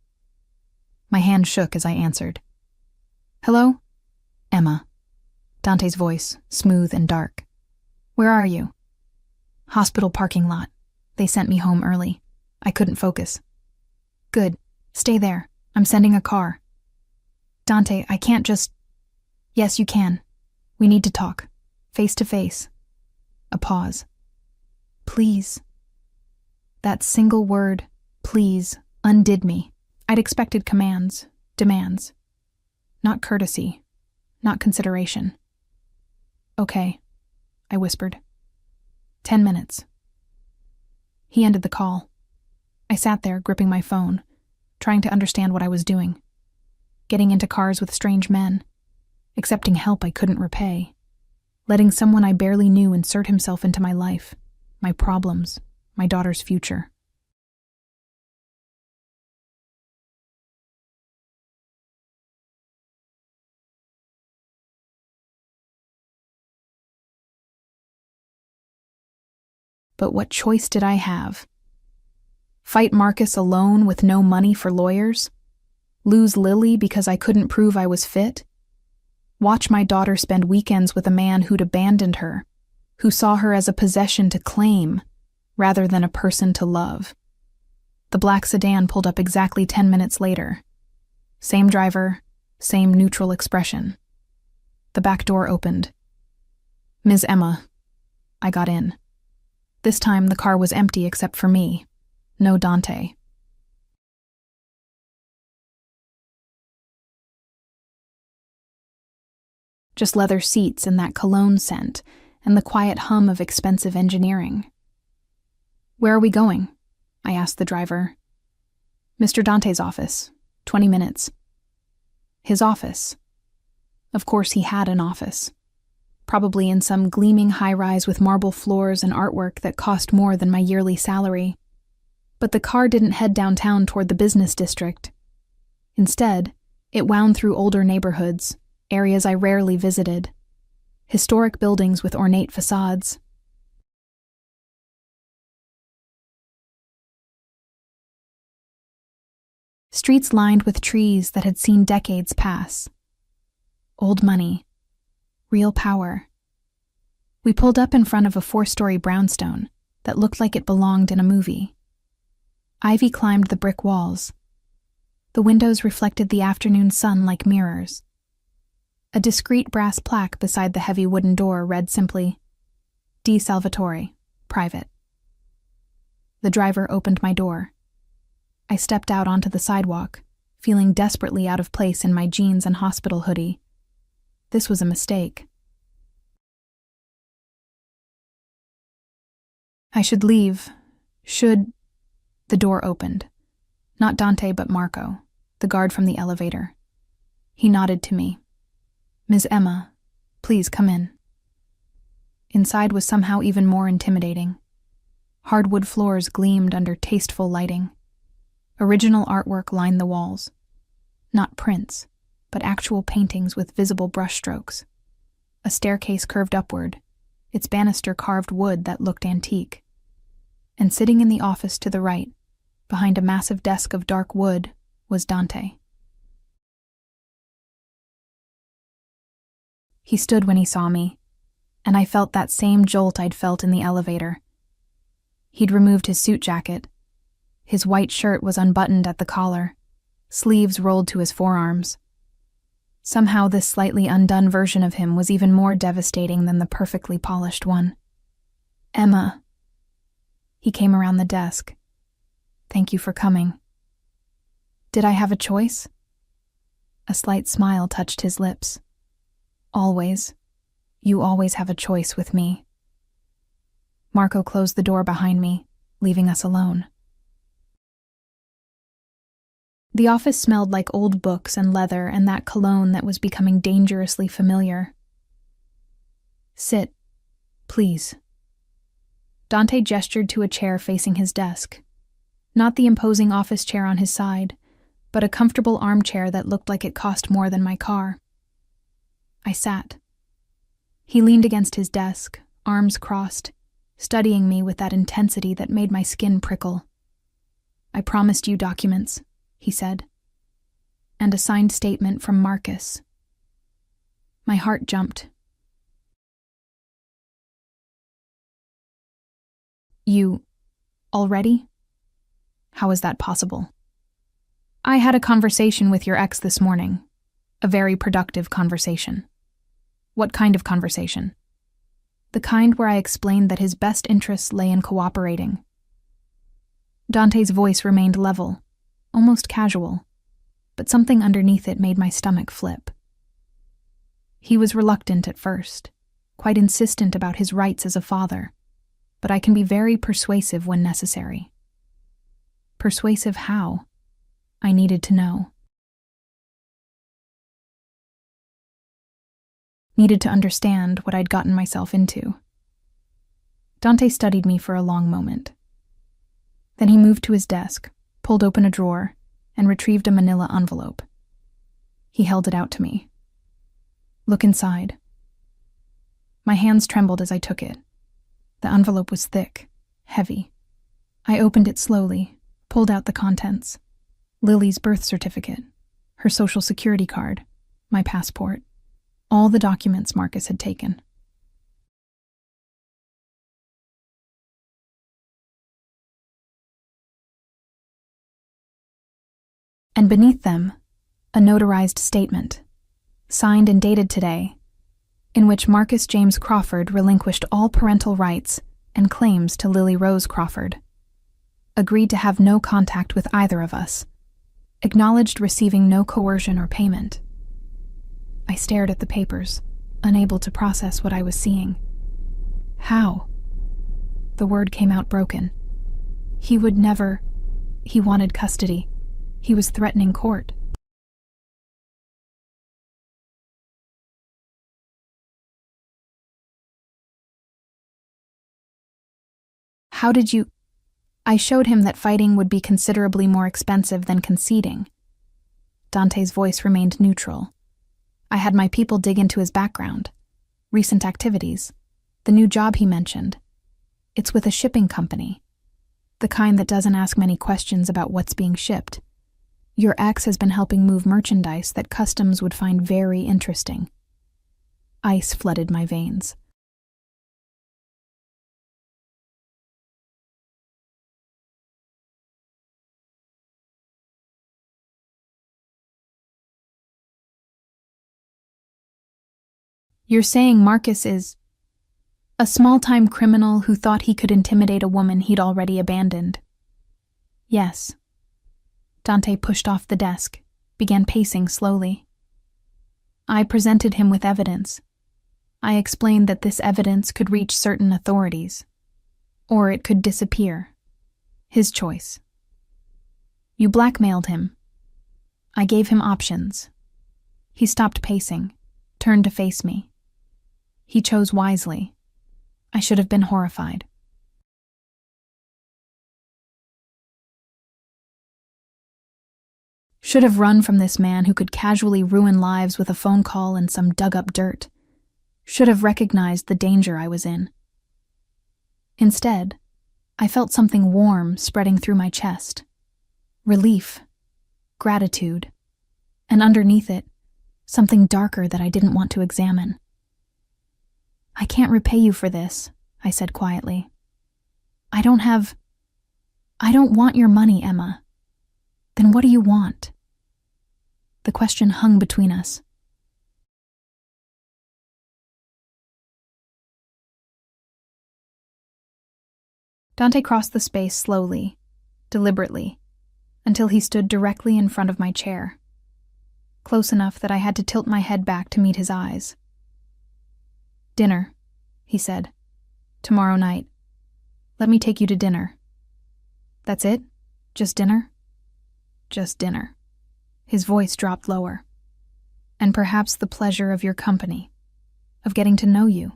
My hand shook as I answered. "Hello?" "Emma." Dante's voice, smooth and dark. "Where are you?" "Hospital parking lot. They sent me home early. I couldn't focus." "Good. Stay there. I'm sending a car." "Dante, I can't just..." "Yes, you can. We need to talk. Face to face." A pause. "Please." That single word, please, undid me. I'd expected commands, demands. Not courtesy, not consideration. "Okay," I whispered. 10 minutes. He ended the call. I sat there, gripping my phone, trying to understand what I was doing. Getting into cars with strange men, accepting help I couldn't repay, letting someone I barely knew insert himself into my life, my problems, my daughter's future. But what choice did I have? Fight Marcus alone with no money for lawyers? Lose Lily because I couldn't prove I was fit? Watch my daughter spend weekends with a man who'd abandoned her, who saw her as a possession to claim rather than a person to love? The black sedan pulled up exactly 10 minutes later. Same driver, same neutral expression. The back door opened. "Ms. Emma." I got in. This time the car was empty except for me. No Dante. just leather seats and that cologne scent, and the quiet hum of expensive engineering. "Where are we going?" I asked the driver. "Mr. Dante's office. 20 minutes. His office. Of course he had an office. Probably in some gleaming high-rise with marble floors and artwork that cost more than my yearly salary. But the car didn't head downtown toward the business district. Instead, it wound through older neighborhoods, areas I rarely visited. Historic buildings with ornate facades. Streets lined with trees that had seen decades pass. Old money. Real power. We pulled up in front of a 4-story brownstone that looked like it belonged in a movie. Ivy climbed the brick walls. The windows reflected the afternoon sun like mirrors. A discreet brass plaque beside the heavy wooden door read simply, "D. Salvatore, Private." The driver opened my door. I stepped out onto the sidewalk, feeling desperately out of place in my jeans and hospital hoodie. This was a mistake. I should leave. The door opened. Not Dante, but Marco, the guard from the elevator. He nodded to me. "Ms. Emma, please come in." Inside was somehow even more intimidating. Hardwood floors gleamed under tasteful lighting. Original artwork lined the walls. Not prints, but actual paintings with visible brushstrokes. A staircase curved upward, its banister carved wood that looked antique. And sitting in the office to the right, behind a massive desk of dark wood, was Dante. He stood when he saw me, and I felt that same jolt I'd felt in the elevator. He'd removed his suit jacket. His white shirt was unbuttoned at the collar, sleeves rolled to his forearms. Somehow this slightly undone version of him was even more devastating than the perfectly polished one. "Emma." He came around the desk. "Thank you for coming." Did I have a choice? A slight smile touched his lips. "Always. You always have a choice with me." Marco closed the door behind me, leaving us alone. The office smelled like old books and leather and that cologne that was becoming dangerously familiar. "Sit, please." Dante gestured to a chair facing his desk. Not the imposing office chair on his side, but a comfortable armchair that looked like it cost more than my car. I sat. He leaned against his desk, arms crossed, studying me with that intensity that made my skin prickle. "I promised you documents," he said, "and a signed statement from Marcus." My heart jumped. "You already? How is that possible?" "I had a conversation with your ex this morning. A very productive conversation." "What kind of conversation?" "The kind where I explained that his best interests lay in cooperating." Dante's voice remained level, almost casual, but something underneath it made my stomach flip. He was reluctant at first, quite insistent about his rights as a father, but I can be very persuasive when necessary. Persuasive how? I needed to know. Needed to understand what I'd gotten myself into. Dante studied me for a long moment. Then he moved to his desk, pulled open a drawer, and retrieved a manila envelope. He held it out to me. "Look inside." My hands trembled as I took it. The envelope was thick, heavy. I opened it slowly, pulled out the contents. Lily's birth certificate, her social security card, my passport, all the documents Marcus had taken. And beneath them, a notarized statement, signed and dated today, in which Marcus James Crawford relinquished all parental rights and claims to Lily Rose Crawford, agreed to have no contact with either of us, acknowledged receiving no coercion or payment. I stared at the papers, unable to process what I was seeing. How? The word came out broken. He would never. He wanted custody. He was threatening court. How did you? I showed him that fighting would be considerably more expensive than conceding. Dante's voice remained neutral. I had my people dig into his background, recent activities, the new job he mentioned. It's with a shipping company, the kind that doesn't ask many questions about what's being shipped. Your ex has been helping move merchandise that customs would find very interesting. Ice flooded my veins. You're saying Marcus is a small-time criminal who thought he could intimidate a woman he'd already abandoned? Yes. Dante pushed off the desk, began pacing slowly. I presented him with evidence. I explained that this evidence could reach certain authorities, or it could disappear. His choice. You blackmailed him. I gave him options. He stopped pacing, turned to face me. He chose wisely. I should have been horrified. Should have run from this man who could casually ruin lives with a phone call and some dug-up dirt. Should have recognized the danger I was in. Instead, I felt something warm spreading through my chest. Relief, gratitude, and underneath it, something darker that I didn't want to examine. I can't repay you for this, I said quietly. I don't want your money, Emma. Then what do you want? The question hung between us. Dante crossed the space slowly, deliberately, until he stood directly in front of my chair, close enough that I had to tilt my head back to meet his eyes. Dinner, he said. Tomorrow night. Let me take you to dinner. That's it? Just dinner? Just dinner. His voice dropped lower. And perhaps the pleasure of your company, of getting to know you.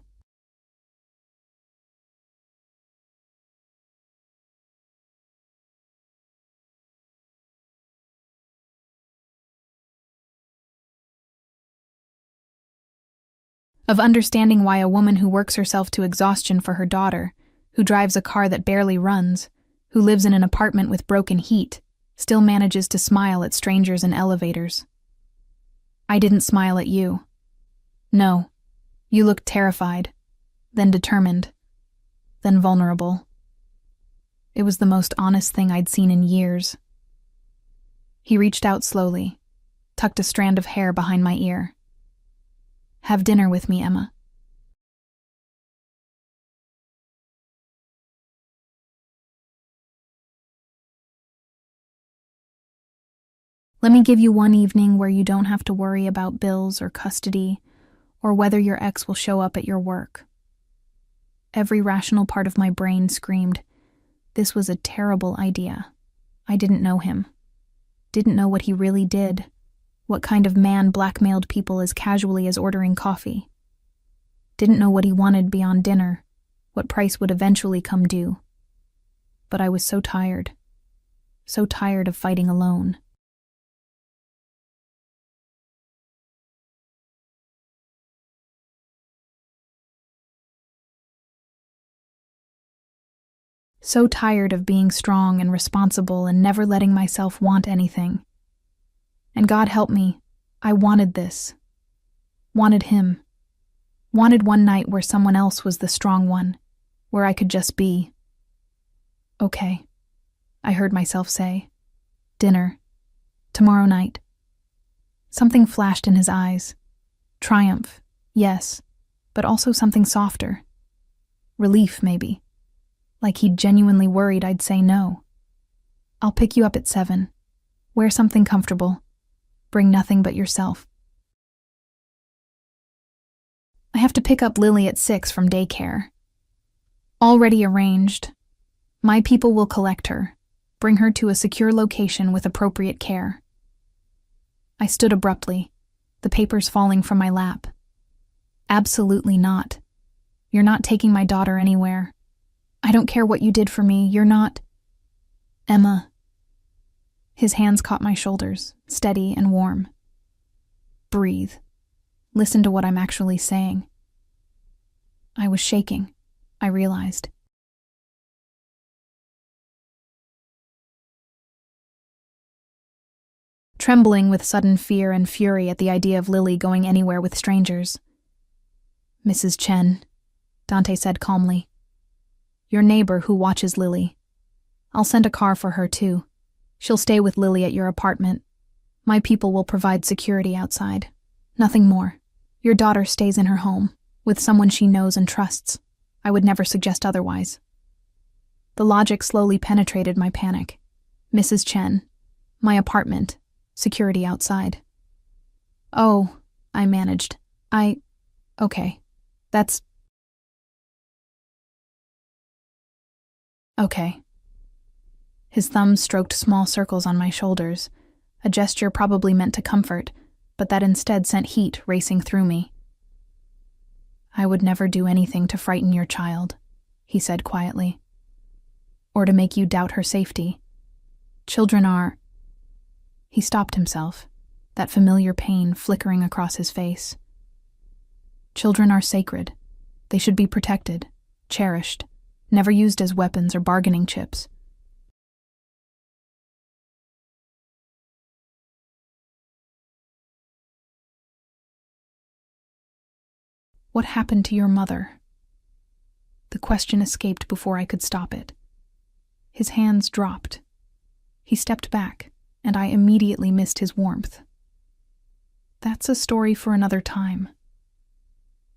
Of understanding why a woman who works herself to exhaustion for her daughter, who drives a car that barely runs, who lives in an apartment with broken heat, still manages to smile at strangers in elevators. I didn't smile at you. No, you looked terrified, then determined, then vulnerable. It was the most honest thing I'd seen in years. He reached out slowly, tucked a strand of hair behind my ear. Have dinner with me, Emma. Let me give you one evening where you don't have to worry about bills or custody, or whether your ex will show up at your work. Every rational part of my brain screamed, this was a terrible idea. I didn't know him. Didn't know what he really did. What kind of man blackmailed people as casually as ordering coffee. Didn't know what he wanted beyond dinner, what price would eventually come due. But I was so tired of fighting alone. So tired of being strong and responsible and never letting myself want anything. And God help me, I wanted this. Wanted him. Wanted one night where someone else was the strong one, where I could just be. Okay, I heard myself say. Dinner. Tomorrow night. Something flashed in his eyes. Triumph, yes, but also something softer. Relief, maybe. Like he'd genuinely worried I'd say no. I'll pick you up at 7. Wear something comfortable. Bring nothing but yourself. have to pick up Lily at 6 from daycare. Already arranged. My people will collect her, bring her to a secure location with appropriate care. I stood abruptly, the papers falling from my lap. Absolutely not. You're not taking my daughter anywhere. I don't care what you did for me, you're not... Emma. His hands caught my shoulders, steady and warm. Breathe. Listen to what I'm actually saying. I was shaking, I realized. Trembling with sudden fear and fury at the idea of Lily going anywhere with strangers. Mrs. Chen, Dante said calmly. Your neighbor who watches Lily. I'll send a car for her too. She'll stay with Lily at your apartment. My people will provide security outside. Nothing more. Your daughter stays in her home, with someone she knows and trusts. I would never suggest otherwise. The logic slowly penetrated my panic. Mrs. Chen. My apartment. Security outside. Oh, I managed. Okay. That's... Okay. His thumbs stroked small circles on my shoulders, a gesture probably meant to comfort, but that instead sent heat racing through me. I would never do anything to frighten your child, he said quietly, or to make you doubt her safety. Children are... He stopped himself, that familiar pain flickering across his face. Children are sacred. They should be protected, cherished, never used as weapons or bargaining chips. What happened to your mother? The question escaped before I could stop it. His hands dropped. He stepped back, and I immediately missed his warmth. That's a story for another time.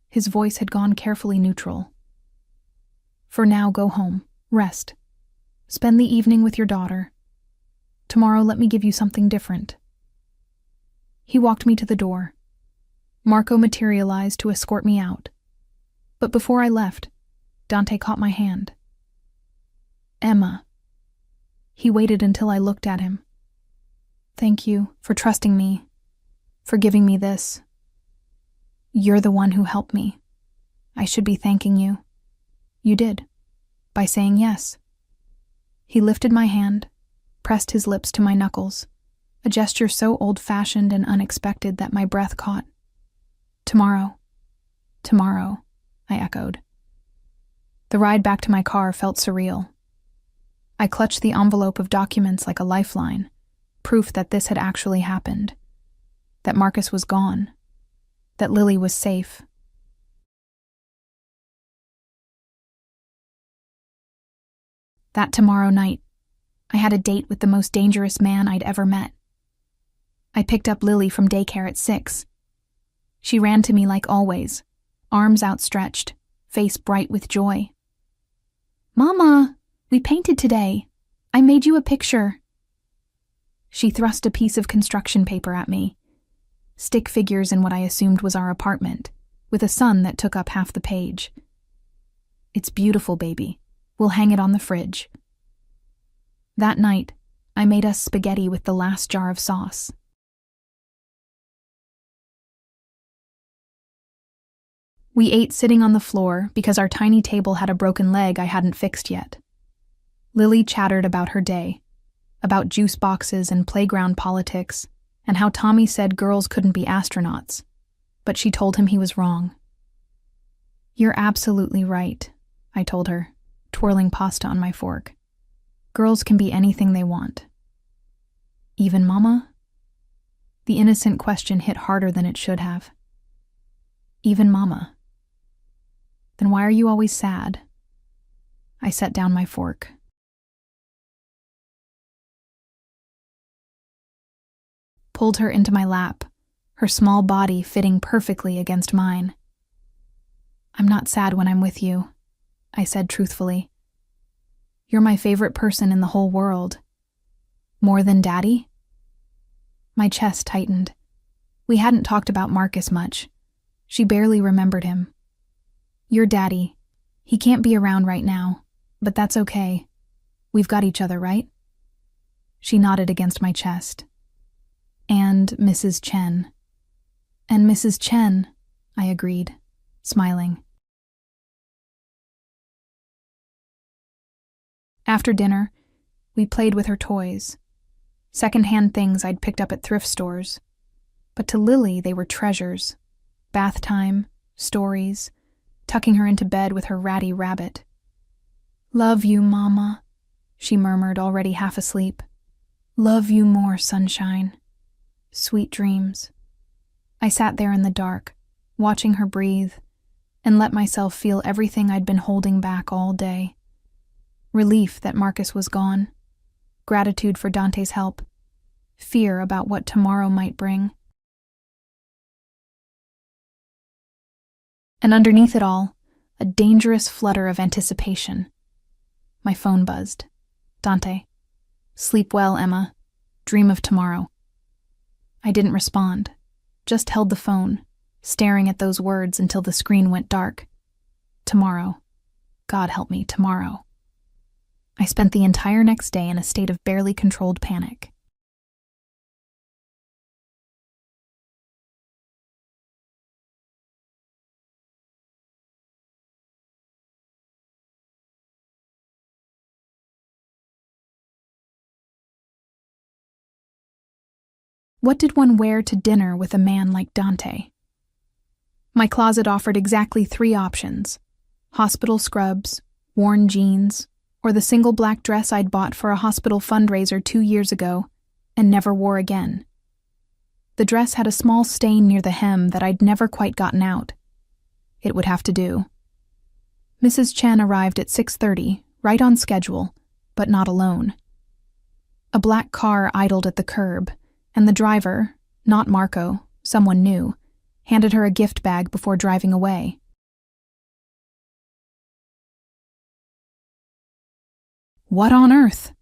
His voice had gone carefully neutral. For now, go home, rest. Spend the evening with your daughter. Tomorrow, let me give you something different. He walked me to the door. Marco materialized to escort me out. But before I left, Dante caught my hand. Emma. He waited until I looked at him. Thank you for trusting me, for giving me this. You're the one who helped me. I should be thanking you. You did, by saying yes. He lifted my hand, pressed his lips to my knuckles, a gesture so old-fashioned and unexpected that my breath caught. Tomorrow, I echoed. The ride back to my car felt surreal. I clutched the envelope of documents like a lifeline, proof that this had actually happened, that Marcus was gone, that Lily was safe. That tomorrow night, I had a date with the most dangerous man I'd ever met. I picked up Lily from daycare at 6. She ran to me like always, arms outstretched, face bright with joy. Mama, we painted today. I made you a picture. She thrust a piece of construction paper at me. Stick figures in what I assumed was our apartment, with a sun that took up half the page. It's beautiful, baby. We'll hang it on the fridge. That night, I made us spaghetti with the last jar of sauce. We ate sitting on the floor because our tiny table had a broken leg I hadn't fixed yet. Lily chattered about her day, about juice boxes and playground politics, and how Tommy said girls couldn't be astronauts, but she told him he was wrong. You're absolutely right, I told her, twirling pasta on my fork. Girls can be anything they want. Even Mama? The innocent question hit harder than it should have. Even Mama. Then why are you always sad? I set down my fork. Pulled her into my lap, her small body fitting perfectly against mine. I'm not sad when I'm with you, I said truthfully. You're my favorite person in the whole world. More than Daddy? My chest tightened. We hadn't talked about Marcus much. She barely remembered him, Your daddy. He can't be around right now, but that's okay. We've got each other, right? She nodded against my chest. And Mrs. Chen. And Mrs. Chen, I agreed, smiling. After dinner, we played with her toys, secondhand things I'd picked up at thrift stores. But to Lily, they were treasures. Bath time, stories, tucking her into bed with her ratty rabbit. "Love you, Mama," she murmured, already half asleep. "Love you more, sunshine. Sweet dreams." I sat there in the dark, watching her breathe, and let myself feel everything I'd been holding back all day. Relief that Marcus was gone, gratitude for Dante's help, fear about what tomorrow might bring. And underneath it all, a dangerous flutter of anticipation. My phone buzzed. "Dante. Sleep well, Emma. Dream of tomorrow." I didn't respond, just held the phone, staring at those words until the screen went dark. Tomorrow. God help me, tomorrow. I spent the entire next day in a state of barely controlled panic. What did one wear to dinner with a man like Dante? My closet offered exactly 3 options: hospital scrubs, worn jeans, or the single black dress I'd bought for a hospital fundraiser 2 years ago and never wore again. The dress had a small stain near the hem that I'd never quite gotten out. It would have to do. Mrs. Chen arrived at 6:30, right on schedule, but not alone. A black car idled at the curb, and the driver, not Marco, someone new, handed her a gift bag before driving away. "What on earth?"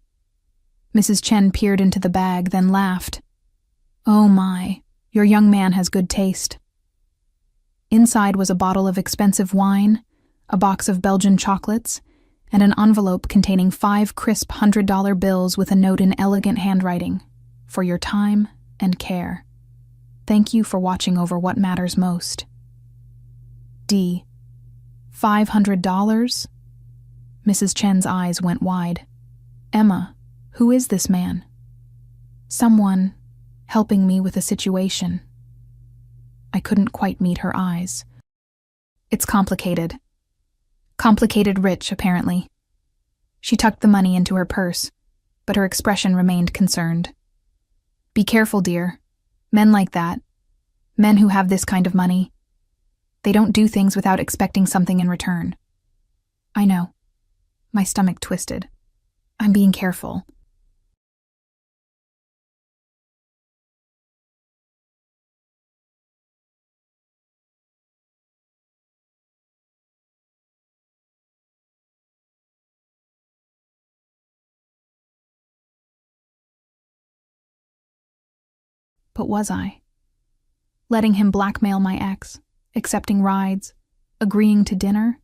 Mrs. Chen peered into the bag, then laughed. "Oh my, your young man has good taste." Inside was a bottle of expensive wine, a box of Belgian chocolates, and an envelope containing 5 crisp $100 bills with a note in elegant handwriting. "For your time and care. Thank you for watching over what matters most." D. $500? Mrs. Chen's eyes went wide. "Emma, who is this man?" "Someone helping me with a situation." I couldn't quite meet her eyes. "It's complicated. Complicated rich, apparently." She tucked the money into her purse, but her expression remained concerned. "Be careful, dear. Men like that, men who have this kind of money, they don't do things without expecting something in return." "I know." My stomach twisted. "I'm being careful." But was I? Letting him blackmail my ex, accepting rides, agreeing to dinner?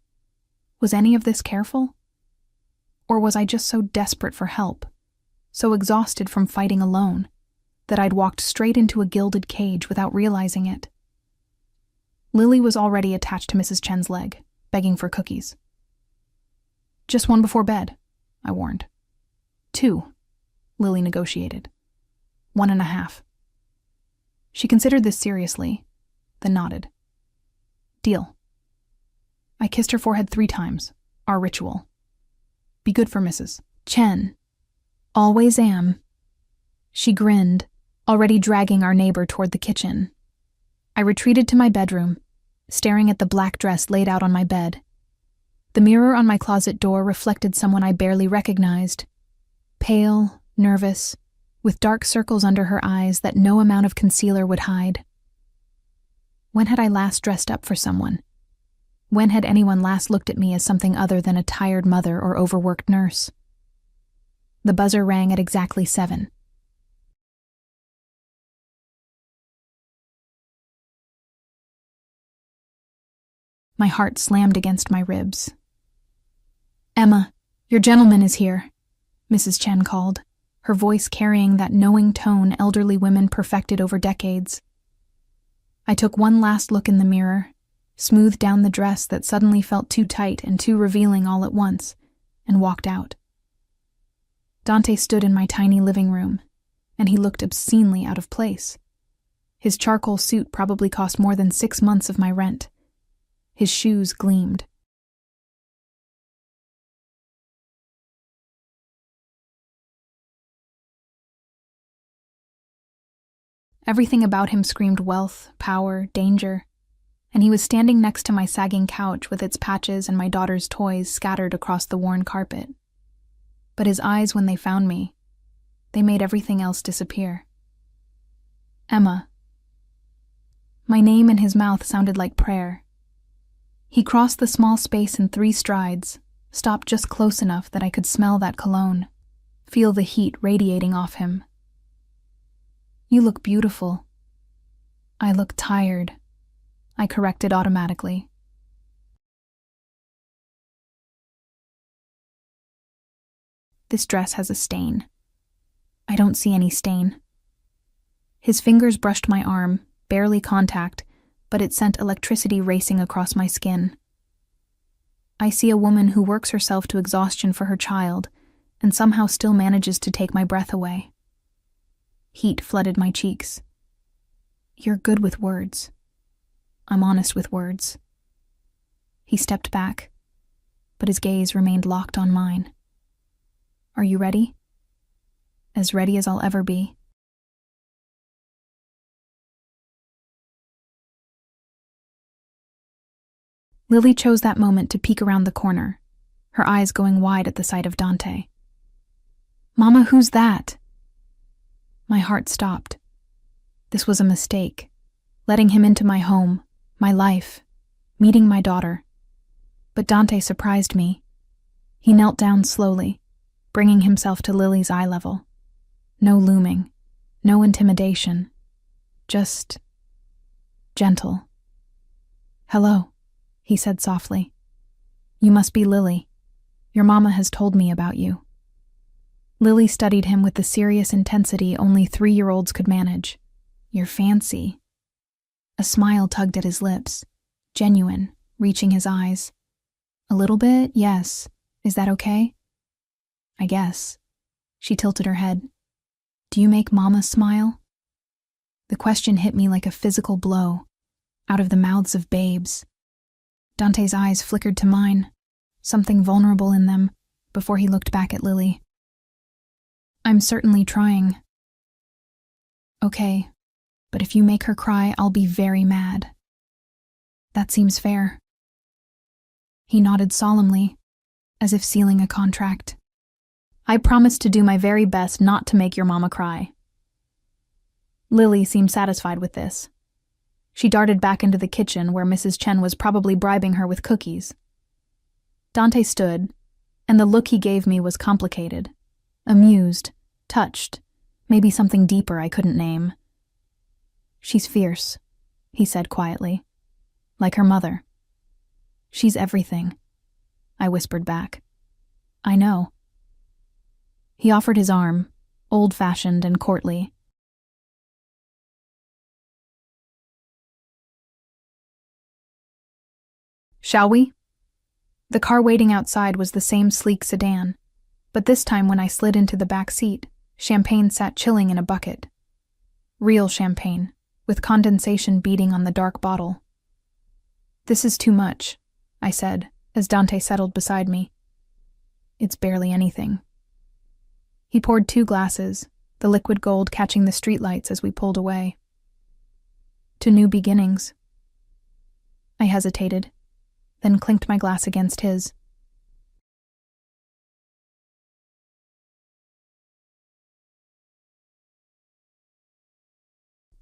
Was any of this careful? Or was I just so desperate for help, so exhausted from fighting alone, that I'd walked straight into a gilded cage without realizing it? Lily was already attached to Mrs. Chen's leg, begging for cookies. "Just one before bed," I warned. "2, Lily negotiated. 1.5. She considered this seriously, then nodded. "Deal." I kissed her forehead 3 times, our ritual. "Be good for Mrs. Chen." "Always am." She grinned, already dragging our neighbor toward the kitchen. I retreated to my bedroom, staring at the black dress laid out on my bed. The mirror on my closet door reflected someone I barely recognized. Pale, nervous, with dark circles under her eyes that no amount of concealer would hide. When had I last dressed up for someone? When had anyone last looked at me as something other than a tired mother or overworked nurse? The buzzer rang at exactly 7. My heart slammed against my ribs. "Emma, your gentleman is here," Mrs. Chen called, her voice carrying that knowing tone elderly women perfected over decades. I took one last look in the mirror, smoothed down the dress that suddenly felt too tight and too revealing all at once, and walked out. Dante stood in my tiny living room, and he looked obscenely out of place. His charcoal suit probably cost more than 6 months of my rent. His shoes gleamed. Everything about him screamed wealth, power, danger, and he was standing next to my sagging couch with its patches and my daughter's toys scattered across the worn carpet. But his eyes, when they found me, they made everything else disappear. "Emma." My name in his mouth sounded like prayer. He crossed the small space in 3 strides, stopped just close enough that I could smell that cologne, feel the heat radiating off him. "You look beautiful." "I look tired," I corrected automatically. "This dress has a stain." "I don't see any stain." His fingers brushed my arm, barely contact, but it sent electricity racing across my skin. "I see a woman who works herself to exhaustion for her child, and somehow still manages to take my breath away." Heat flooded my cheeks. "You're good with words." "I'm honest with words." He stepped back, but his gaze remained locked on mine. "Are you ready?" "As ready as I'll ever be." Lily chose that moment to peek around the corner, her eyes going wide at the sight of Dante. "Mama, who's that?" My heart stopped. This was a mistake. Letting him into my home, my life, meeting my daughter. But Dante surprised me. He knelt down slowly, bringing himself to Lily's eye level. No looming, no intimidation, just gentle. "Hello," he said softly. "You must be Lily. Your mama has told me about you." Lily studied him with the serious intensity only 3-year-olds could manage. "You're fancy." A smile tugged at his lips, genuine, reaching his eyes. "A little bit, yes. Is that okay?" "I guess." She tilted her head. "Do you make Mama smile?" The question hit me like a physical blow, out of the mouths of babes. Dante's eyes flickered to mine, something vulnerable in them, before he looked back at Lily. "I'm certainly trying." "Okay, but if you make her cry, I'll be very mad." "That seems fair." He nodded solemnly, as if sealing a contract. "I promise to do my very best not to make your mama cry." Lily seemed satisfied with this. She darted back into the kitchen where Mrs. Chen was probably bribing her with cookies. Dante stood, and the look he gave me was complicated. Amused, touched, maybe something deeper I couldn't name. "She's fierce," he said quietly. "Like her mother." "She's everything," I whispered back. "I know." He offered his arm, old-fashioned and courtly. "Shall we?" The car waiting outside was the same sleek sedan, but this time when I slid into the back seat, champagne sat chilling in a bucket. Real champagne, with condensation beating on the dark bottle. "This is too much," I said, as Dante settled beside me. "It's barely anything." He poured 2 glasses, the liquid gold catching the streetlights as we pulled away. "To new beginnings." I hesitated, then clinked my glass against his.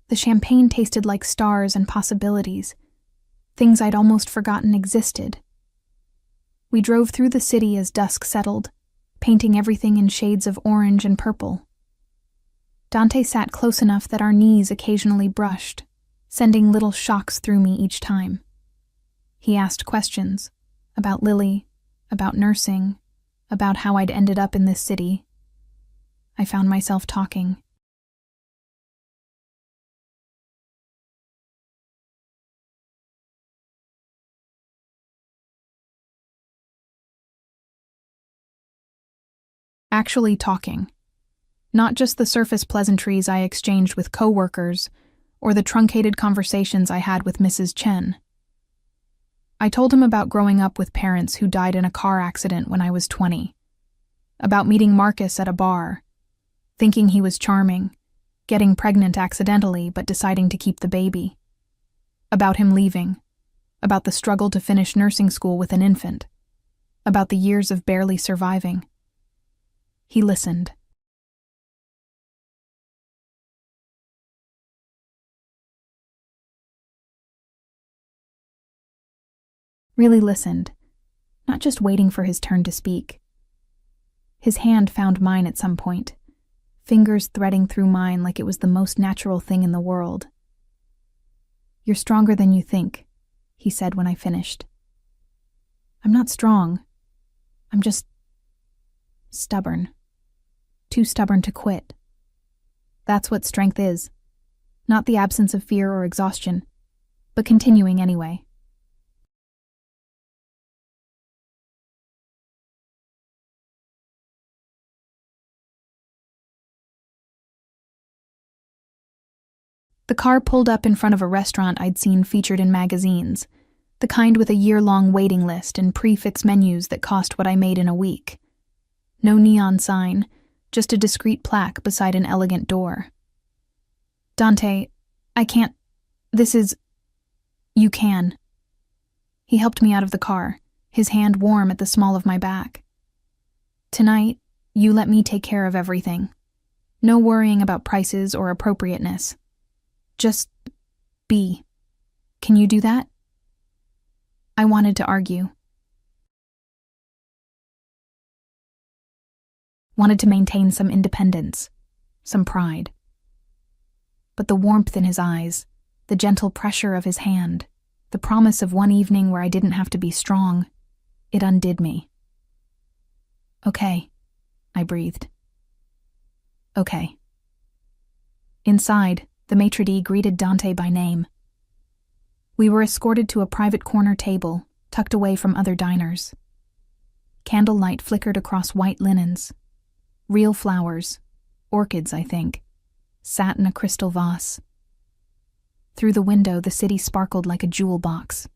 The champagne tasted like stars and possibilities, things I'd almost forgotten existed. We drove through the city as dusk settled, painting everything in shades of orange and purple. Dante sat close enough that our knees occasionally brushed, sending little shocks through me each time. He asked questions about Lily, about nursing, about how I'd ended up in this city. I found myself talking. Actually talking. Not just the surface pleasantries I exchanged with coworkers or the truncated conversations I had with Mrs. Chen. I told him about growing up with parents who died in a car accident when I was 20, about meeting Marcus at a bar, thinking he was charming, getting pregnant accidentally but deciding to keep the baby, about him leaving, about the struggle to finish nursing school with an infant, about the years of barely surviving. He listened. Really listened, not just waiting for his turn to speak. His hand found mine at some point, fingers threading through mine like it was the most natural thing in the world. "You're stronger than you think," he said when I finished. "I'm not strong. I'm just stubborn. Too stubborn to quit. That's what strength is. Not the absence of fear or exhaustion, but continuing anyway." The car pulled up in front of a restaurant I'd seen featured in magazines, the kind with a year-long waiting list and prix-fixe menus that cost what I made in a week. No neon sign, just a discreet plaque beside an elegant door. "Dante, I can't. This is. You can." He helped me out of the car, his hand warm at the small of my back. "Tonight, you let me take care of everything. No worrying about prices or appropriateness. Just be. Can you do that?" I wanted to argue. Wanted to maintain some independence, some pride. But the warmth in his eyes, the gentle pressure of his hand, the promise of one evening where I didn't have to be strong, it undid me. "Okay," I breathed. "Okay." Inside, the maitre d' greeted Dante by name. We were escorted to a private corner table, tucked away from other diners. Candlelight flickered across white linens. Real flowers, orchids, I think, sat in a crystal vase. Through the window, the city sparkled like a jewel box.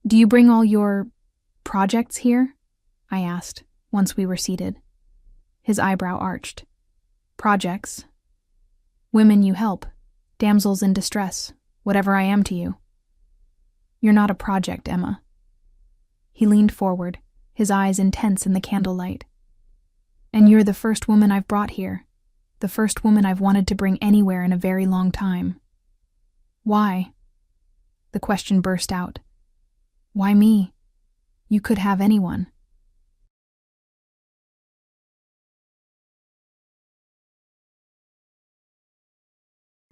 "Do you bring all your projects here?" I asked, once we were seated. His eyebrow arched. "Projects? Women you help, damsels in distress, whatever I am to you." "You're not a project, Emma." He leaned forward, his eyes intense in the candlelight. "And you're the first woman I've brought here, the first woman I've wanted to bring anywhere in a very long time." "Why?" The question burst out. "Why me? You could have anyone."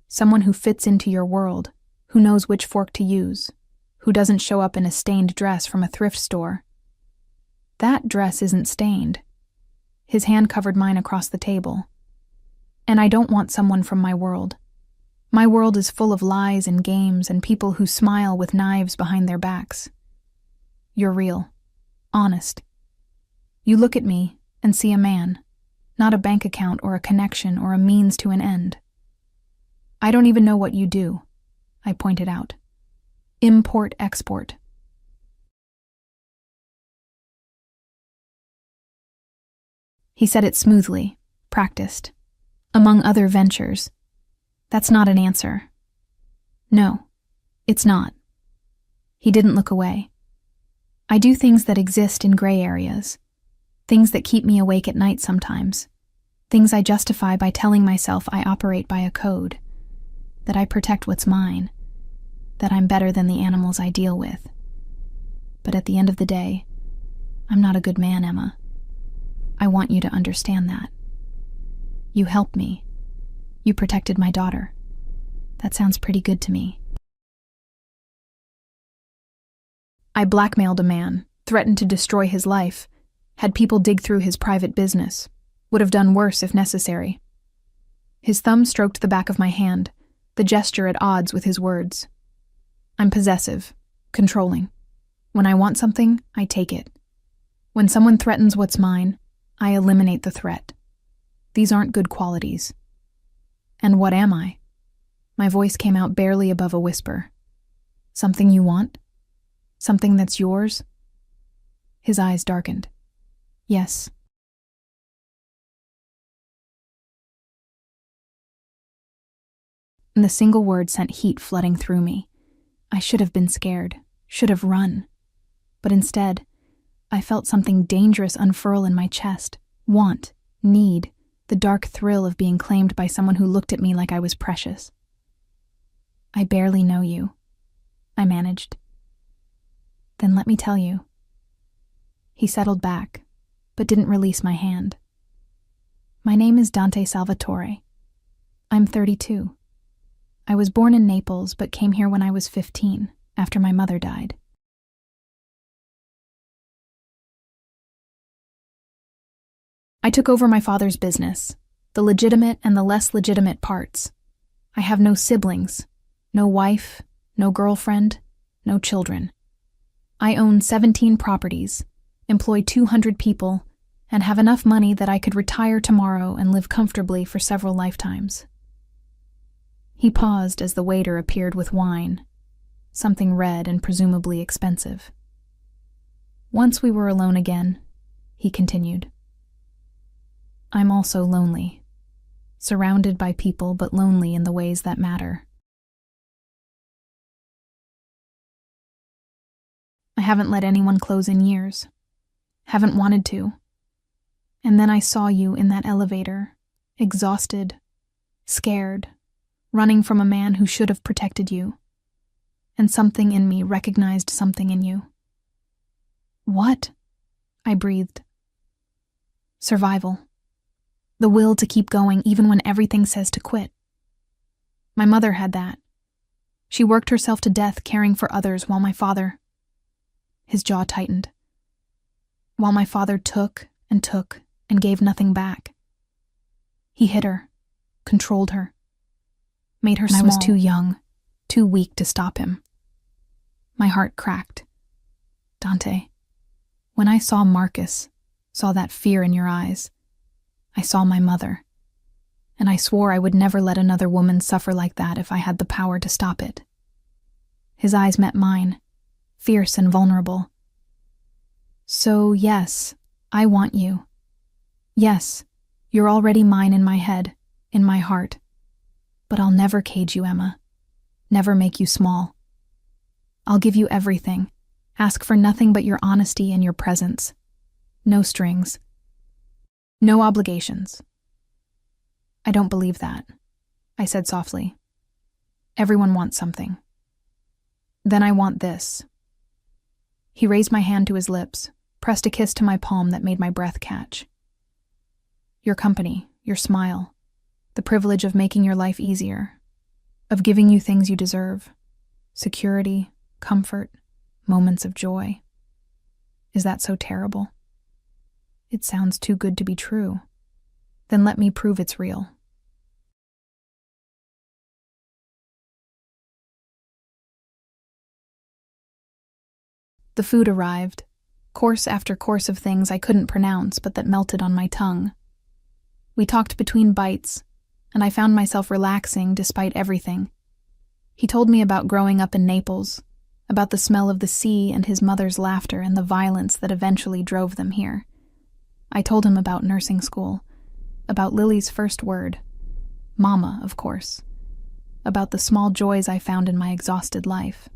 Someone who fits into your world, who knows which fork to use, who doesn't show up in a stained dress from a thrift store. That dress isn't stained. His hand covered mine across the table. And I don't want someone from my world. My world is full of lies and games and people who smile with knives behind their backs. You're real, honest. You look at me and see a man, not a bank account or a connection or a means to an end. "I don't even know what you do," I pointed out. "Import-export." He said it smoothly, practiced. "Among other ventures." That's not an answer. No, it's not. He didn't look away. "I do things that exist in gray areas, things that keep me awake at night sometimes, things I justify by telling myself I operate by a code, that I protect what's mine, that I'm better than the animals I deal with. But at the end of the day, I'm not a good man, Emma. I want you to understand that. You helped me. You protected my daughter. That sounds pretty good to me." I blackmailed a man, threatened to destroy his life, had people dig through his private business, would have done worse if necessary. His thumb stroked the back of my hand, the gesture at odds with his words. I'm possessive, controlling. When I want something, I take it. When someone threatens what's mine, I eliminate the threat. These aren't good qualities. And what am I? My voice came out barely above a whisper. Something you want? Something that's yours? His eyes darkened. Yes. And the single word sent heat flooding through me. I should have been scared, should have run. But instead, I felt something dangerous unfurl in my chest. Want, need, the dark thrill of being claimed by someone who looked at me like I was precious. I barely know you, I managed. Then let me tell you. He settled back, but didn't release my hand. My name is Dante Salvatore. I'm 32. I was born in Naples, but came here when I was 15, after my mother died. I took over my father's business, the legitimate and the less legitimate parts. I have no siblings, no wife, no girlfriend, no children. I own 17 properties, employ 200 people, and have enough money that I could retire tomorrow and live comfortably for several lifetimes. He paused as the waiter appeared with wine, something red and presumably expensive. Once we were alone again, he continued. I'm also lonely, surrounded by people but lonely in the ways that matter. I haven't let anyone close in years, haven't wanted to. And then I saw you in that elevator, exhausted, scared, running from a man who should have protected you. And something in me recognized something in you. What? I breathed. Survival. The will to keep going even when everything says to quit. My mother had that. She worked herself to death caring for others while my father... His jaw tightened. While my father took and gave nothing back. He hit her, controlled her, made her small. I was too young, too weak to stop him. My heart cracked. Dante, when I saw Marcus, saw that fear in your eyes, I saw my mother, and I swore I would never let another woman suffer like that if I had the power to stop it. His eyes met mine, fierce and vulnerable. So yes, I want you. Yes, you're already mine in my head, in my heart. But I'll never cage you, Emma. Never make you small. I'll give you everything. Ask for nothing but your honesty and your presence. No strings. No obligations. I don't believe that, I said softly. Everyone wants something. Then I want this. He raised my hand to his lips, pressed a kiss to my palm that made my breath catch. Your company, your smile, the privilege of making your life easier, of giving you things you deserve, security, comfort, moments of joy. Is that so terrible? It sounds too good to be true. Then let me prove it's real. The food arrived, course after course of things I couldn't pronounce but that melted on my tongue. We talked between bites, and I found myself relaxing despite everything. He told me about growing up in Naples, about the smell of the sea and his mother's laughter and the violence that eventually drove them here. I told him about nursing school, about Lily's first word, Mama, of course, about the small joys I found in my exhausted life.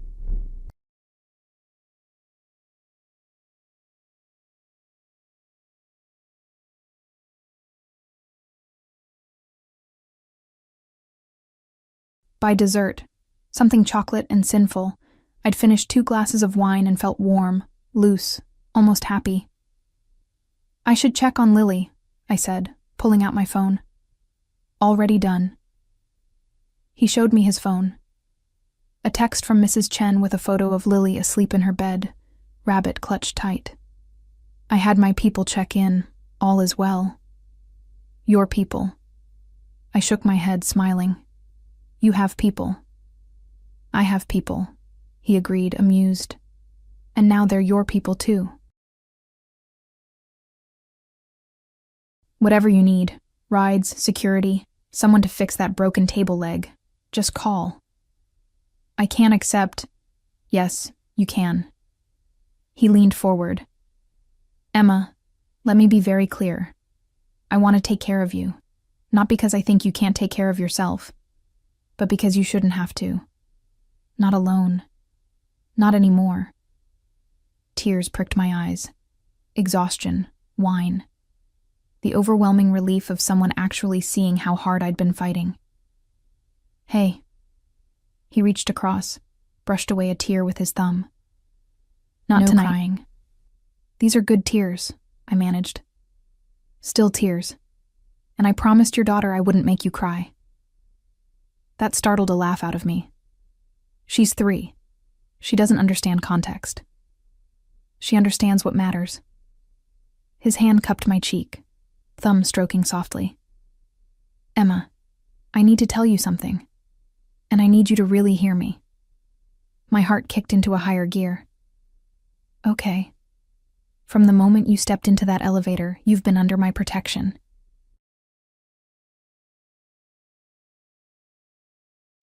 By dessert, something chocolate and sinful, I'd finished 2 glasses of wine and felt warm, loose, almost happy. I should check on Lily, I said, pulling out my phone. Already done. He showed me his phone. A text from Mrs. Chen with a photo of Lily asleep in her bed, Rabbit clutched tight. I had my people check in. All is well. Your people. I shook my head, smiling. You have people. I have people, he agreed, amused. And now they're your people too. Whatever you need, rides, security, someone to fix that broken table leg, just call. I can't accept. Yes, you can. He leaned forward. Emma, let me be very clear. I want to take care of you, not because I think you can't take care of yourself, but because you shouldn't have to. Not alone. Not anymore. Tears pricked my eyes. Exhaustion, whine. The overwhelming relief of someone actually seeing how hard I'd been fighting. Hey. He reached across, brushed away a tear with his thumb. Not tonight. Crying. These are good tears, I managed. Still tears. And I promised your daughter I wouldn't make you cry. That startled a laugh out of me. She's 3. She doesn't understand context. She understands what matters. His hand cupped my cheek, thumb stroking softly. Emma, I need to tell you something. And I need you to really hear me. My heart kicked into a higher gear. Okay. From the moment you stepped into that elevator, you've been under my protection.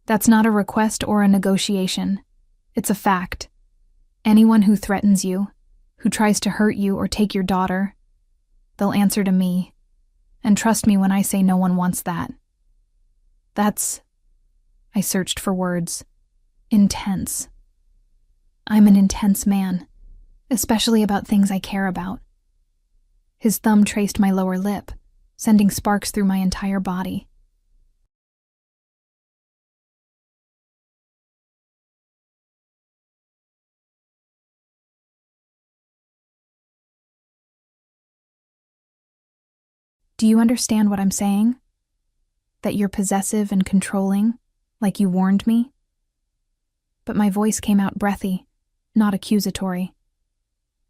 That's not a request or a negotiation. It's a fact. Anyone who threatens you, who tries to hurt you or take your daughter, they'll answer to me. And trust me when I say no one wants that. That's... I searched for words. Intense. I'm an intense man, especially about things I care about. His thumb traced my lower lip, sending sparks through my entire body. Do you understand what I'm saying? That you're possessive and controlling, like you warned me? But my voice came out breathy, not accusatory.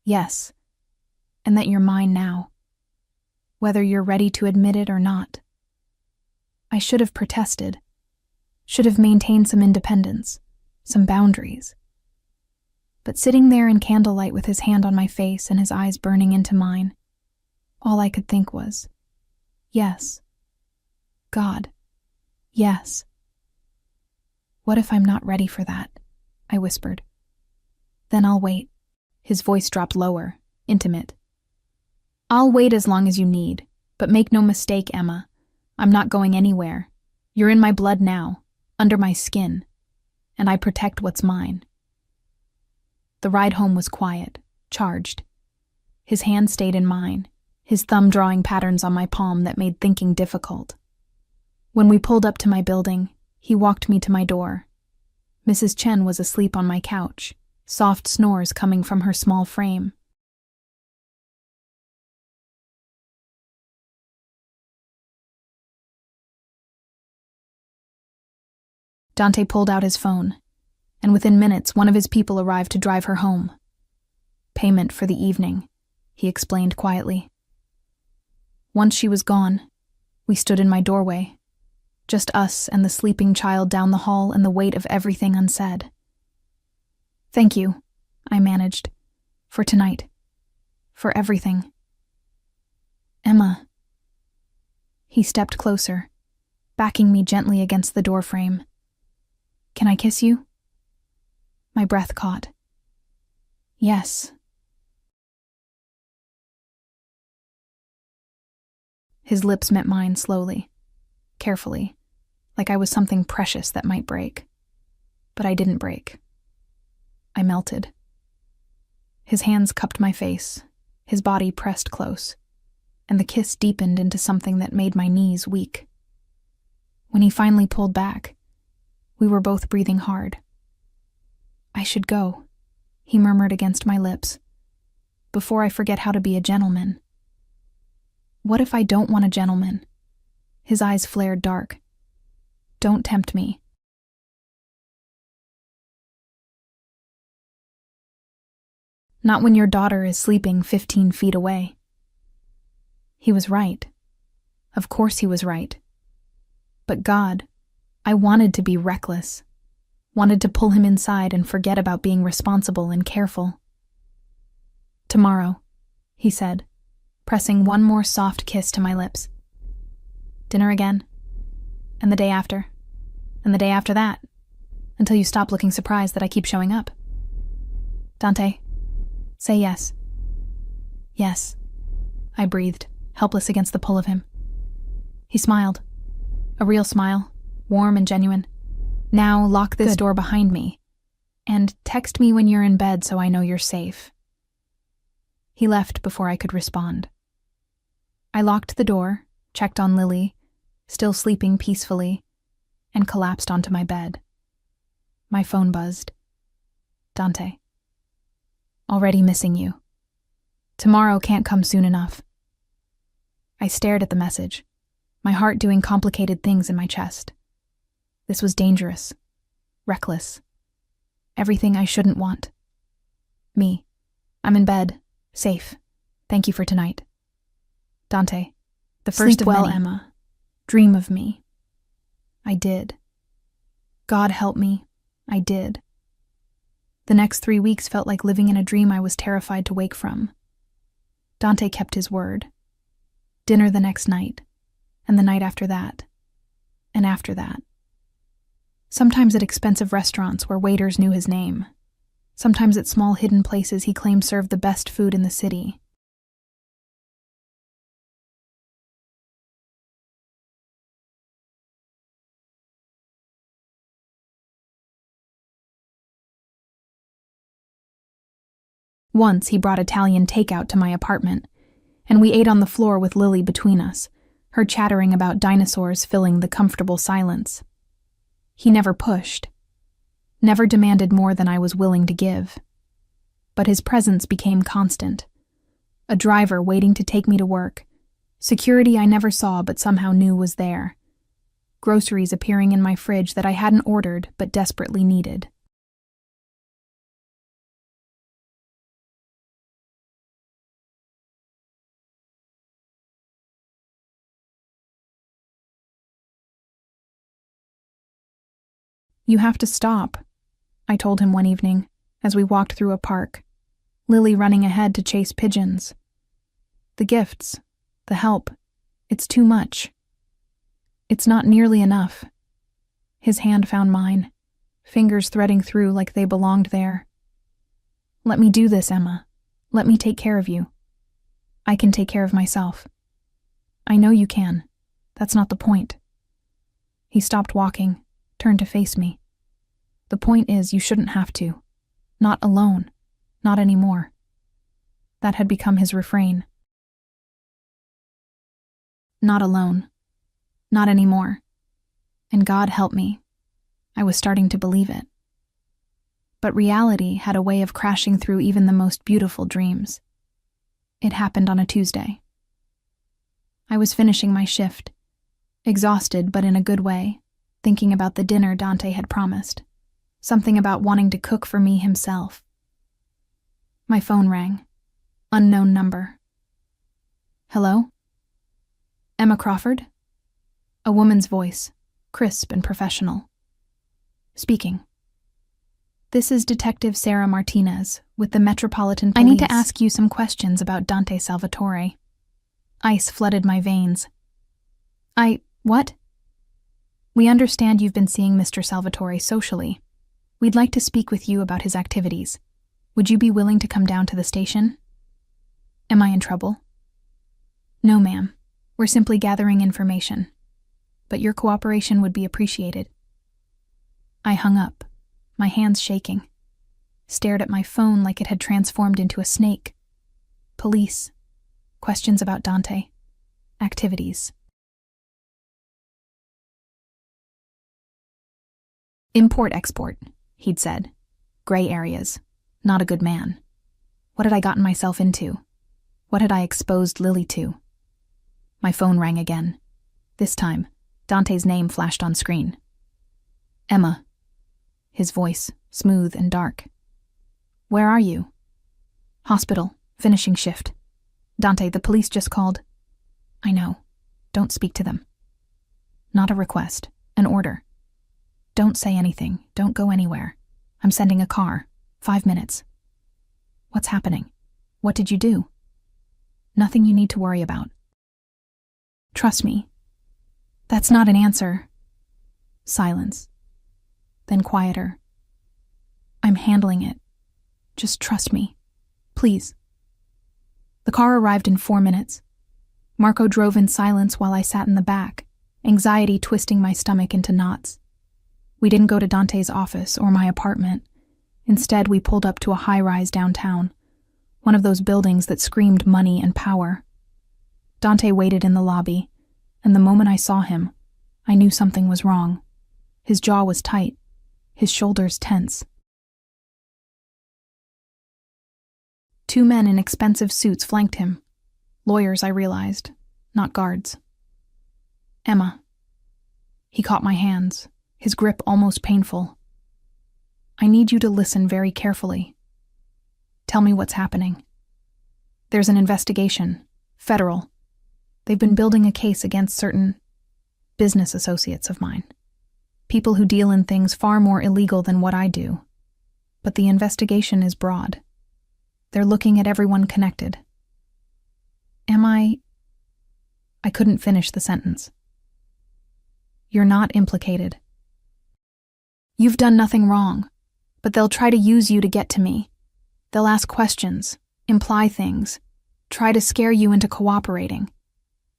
Yes, and that you're mine now, whether you're ready to admit it or not. I should have protested, should have maintained some independence, some boundaries. But sitting there in candlelight with his hand on my face and his eyes burning into mine, all I could think was, yes. God, yes. What if I'm not ready for that? I whispered. Then I'll wait. His voice dropped lower, intimate. I'll wait as long as you need, but make no mistake, Emma. I'm not going anywhere. You're in my blood now, under my skin, and I protect what's mine. The ride home was quiet, charged. His hand stayed in mine, his thumb drawing patterns on my palm that made thinking difficult. When we pulled up to my building, he walked me to my door. Mrs. Chen was asleep on my couch, soft snores coming from her small frame. Dante pulled out his phone, and within minutes one of his people arrived to drive her home. Payment for the evening, he explained quietly. Once she was gone, we stood in my doorway. Just us and the sleeping child down the hall and the weight of everything unsaid. Thank you, I managed. For tonight. For everything. Emma. He stepped closer, backing me gently against the doorframe. Can I kiss you? My breath caught. Yes. His lips met mine slowly, carefully, like I was something precious that might break. But I didn't break. I melted. His hands cupped my face, his body pressed close, and the kiss deepened into something that made my knees weak. When he finally pulled back, we were both breathing hard. I should go, he murmured against my lips, before I forget how to be a gentleman. What if I don't want a gentleman? His eyes flared dark. Don't tempt me. Not when your daughter is sleeping 15 feet away. He was right. Of course he was right. But God, I wanted to be reckless. Wanted to pull him inside and forget about being responsible and careful. Tomorrow, he said, pressing one more soft kiss to my lips. Dinner again? And the day after? And the day after that? Until you stop looking surprised that I keep showing up. Dante, say yes. Yes, I breathed, helpless against the pull of him. He smiled. A real smile, warm and genuine. Now lock this door behind me, and text me when you're in bed so I know you're safe. He left before I could respond. I locked the door, checked on Lily, still sleeping peacefully, and collapsed onto my bed. My phone buzzed. Dante. Already missing you. Tomorrow can't come soon enough. I stared at the message, my heart doing complicated things in my chest. This was dangerous, reckless, everything I shouldn't want. Me. I'm in bed, safe. Thank you for tonight. Dante. The first Sleep of well, many. Emma. Dream of me. I did. God help me. I did. The next 3 weeks felt like living in a dream I was terrified to wake from. Dante kept his word. Dinner the next night, and the night after that, and after that. Sometimes at expensive restaurants where waiters knew his name. Sometimes at small hidden places he claimed served the best food in the city. Once he brought Italian takeout to my apartment, and we ate on the floor with Lily between us, her chattering about dinosaurs filling the comfortable silence. He never pushed, never demanded more than I was willing to give. But his presence became constant. A driver waiting to take me to work, security I never saw but somehow knew was there, groceries appearing in my fridge that I hadn't ordered but desperately needed. You have to stop, I told him one evening, as we walked through a park, Lily running ahead to chase pigeons. The gifts, the help, it's too much. It's not nearly enough. His hand found mine, fingers threading through like they belonged there. Let me do this, Emma. Let me take care of you. I can take care of myself. I know you can. That's not the point. He stopped walking, turned to face me. The point is, you shouldn't have to. Not alone. Not anymore. That had become his refrain. Not alone. Not anymore. And God help me. I was starting to believe it. But reality had a way of crashing through even the most beautiful dreams. It happened on a Tuesday. I was finishing my shift, exhausted but in a good way, thinking about the dinner Dante had promised. Something about wanting to cook for me himself. My phone rang. Unknown number. Hello? Emma Crawford? A woman's voice, crisp and professional. Speaking. This is Detective Sarah Martinez with the Metropolitan Police. I need to ask you some questions about Dante Salvatore. Ice flooded my veins. What? We understand you've been seeing Mr. Salvatore socially. We'd like to speak with you about his activities. Would you be willing to come down to the station? Am I in trouble? No, ma'am. We're simply gathering information. But your cooperation would be appreciated. I hung up, my hands shaking. Stared at my phone like it had transformed into a snake. Police. Questions about Dante. Activities. Import-export, he'd said. Gray areas. Not a good man. What had I gotten myself into? What had I exposed Lily to? My phone rang again. This time, Dante's name flashed on screen. Emma. His voice, smooth and dark. Where are you? Hospital, finishing shift. Dante, the police just called. I know. Don't speak to them. Not a request, an order. Don't say anything, don't go anywhere. I'm sending a car. 5 minutes. What's happening? What did you do? Nothing you need to worry about. Trust me. That's not an answer. Silence. Then quieter. I'm handling it. Just trust me. Please. The car arrived in 4 minutes. Marco drove in silence while I sat in the back, anxiety twisting my stomach into knots. We didn't go to Dante's office or my apartment. Instead, we pulled up to a high-rise downtown, one of those buildings that screamed money and power. Dante waited in the lobby, and the moment I saw him, I knew something was wrong. His jaw was tight, his shoulders tense. 2 men in expensive suits flanked him. Lawyers, I realized, not guards. Emma. He caught my hands, his grip almost painful. I need you to listen very carefully. Tell me what's happening. There's an investigation, federal. They've been building a case against certain business associates of mine. People who deal in things far more illegal than what I do. But the investigation is broad. They're looking at everyone connected. I couldn't finish the sentence. You're not implicated. You've done nothing wrong, but they'll try to use you to get to me. They'll ask questions, imply things, try to scare you into cooperating.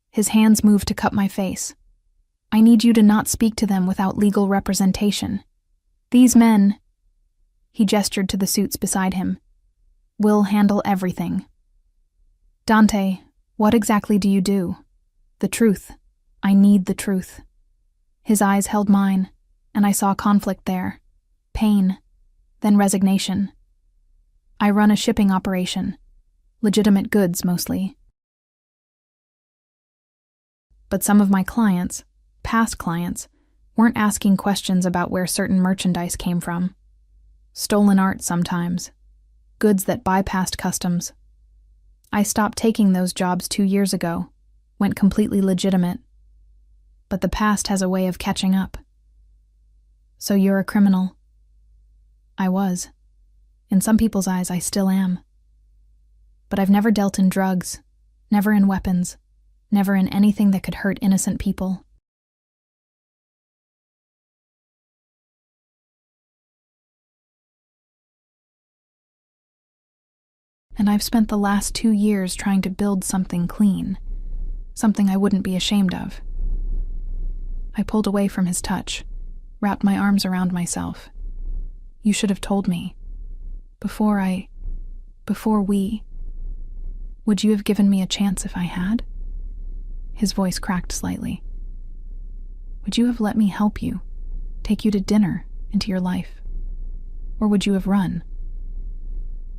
His hands moved to cup my face. I need you to not speak to them without legal representation. These men, he gestured to the suits beside him, will handle everything. Dante, what exactly do you do? The truth. I need the truth. His eyes held mine, and I saw conflict there. Pain, then resignation. I run a shipping operation. Legitimate goods, mostly. But some of my clients, past clients, weren't asking questions about where certain merchandise came from. Stolen art sometimes. Goods that bypassed customs. I stopped taking those jobs 2 years ago, went completely legitimate. But the past has a way of catching up. So you're a criminal. I was. In some people's eyes, I still am. But I've never dealt in drugs, never in weapons, never in anything that could hurt innocent people. And I've spent the last 2 years trying to build something clean, something I wouldn't be ashamed of. I pulled away from his touch, wrapped my arms around myself. You should have told me. Before we... Would you have given me a chance if I had? His voice cracked slightly. Would you have let me help you, take you to dinner, into your life? Or would you have run?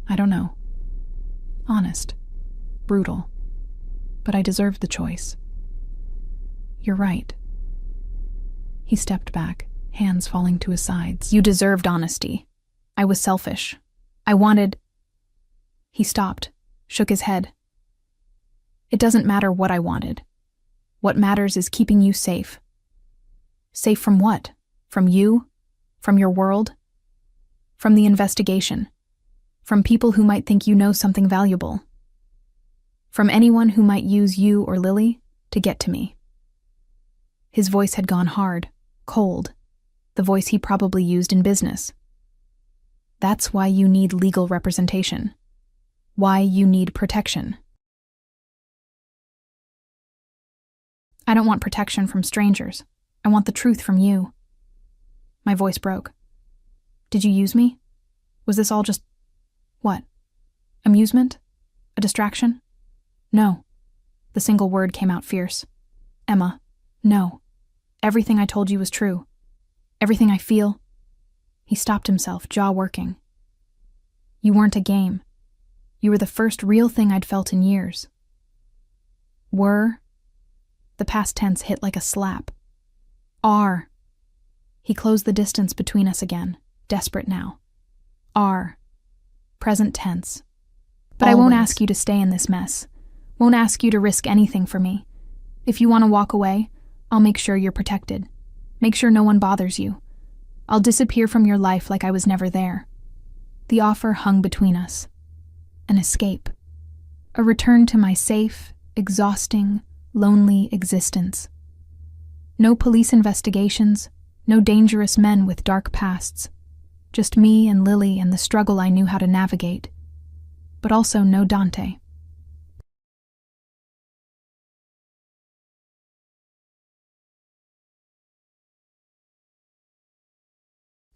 I don't know. Honest. Brutal. But I deserved the choice. You're right. He stepped back, hands falling to his sides. You deserved honesty. I was selfish. I wanted... He stopped, shook his head. It doesn't matter what I wanted. What matters is keeping you safe. Safe from what? From you? From your world? From the investigation? From people who might think you know something valuable? From anyone who might use you or Lily to get to me? His voice had gone hard, cold, the voice he probably used in business. That's why you need legal representation. Why you need protection. I don't want protection from strangers. I want the truth from you. My voice broke. Did you use me? Was this all just... what? Amusement? A distraction? No. The single word came out fierce. Emma, no. Everything I told you was true. Everything I feel. He stopped himself, jaw working. You weren't a game. You were the first real thing I'd felt in years. Were? The past tense hit like a slap. Are. He closed the distance between us again, desperate now. Are. Present tense. But I won't ask you to stay in this mess. Won't ask you to risk anything for me. If you want to walk away, I'll make sure you're protected. Make sure no one bothers you. I'll disappear from your life like I was never there. The offer hung between us. An escape. A return to my safe, exhausting, lonely existence. No police investigations, no dangerous men with dark pasts. Just me and Lily and the struggle I knew how to navigate. But also no Dante.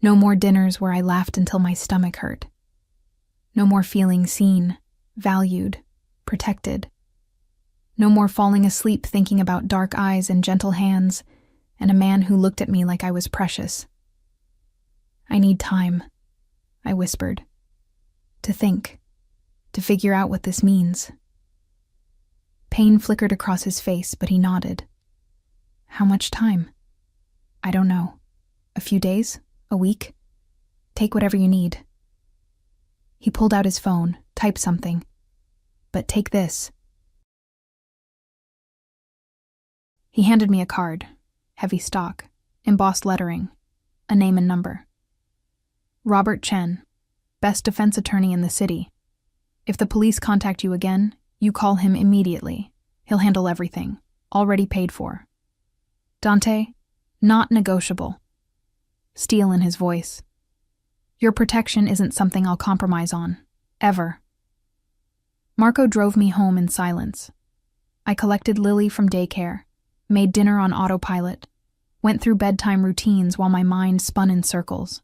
No more dinners where I laughed until my stomach hurt. No more feeling seen, valued, protected. No more falling asleep thinking about dark eyes and gentle hands and a man who looked at me like I was precious. I need time, I whispered. To think, to figure out what this means. Pain flickered across his face, but he nodded. How much time? I don't know. A few days? A week? Take whatever you need. He pulled out his phone, typed something. But take this. He handed me a card, heavy stock, embossed lettering, a name and number. Robert Chen, best defense attorney in the city. If the police contact you again, you call him immediately. He'll handle everything, already paid for. Dante, not negotiable. Steel in his voice. Your protection isn't something I'll compromise on, ever. Marco drove me home in silence. I collected Lily from daycare, made dinner on autopilot, went through bedtime routines while my mind spun in circles.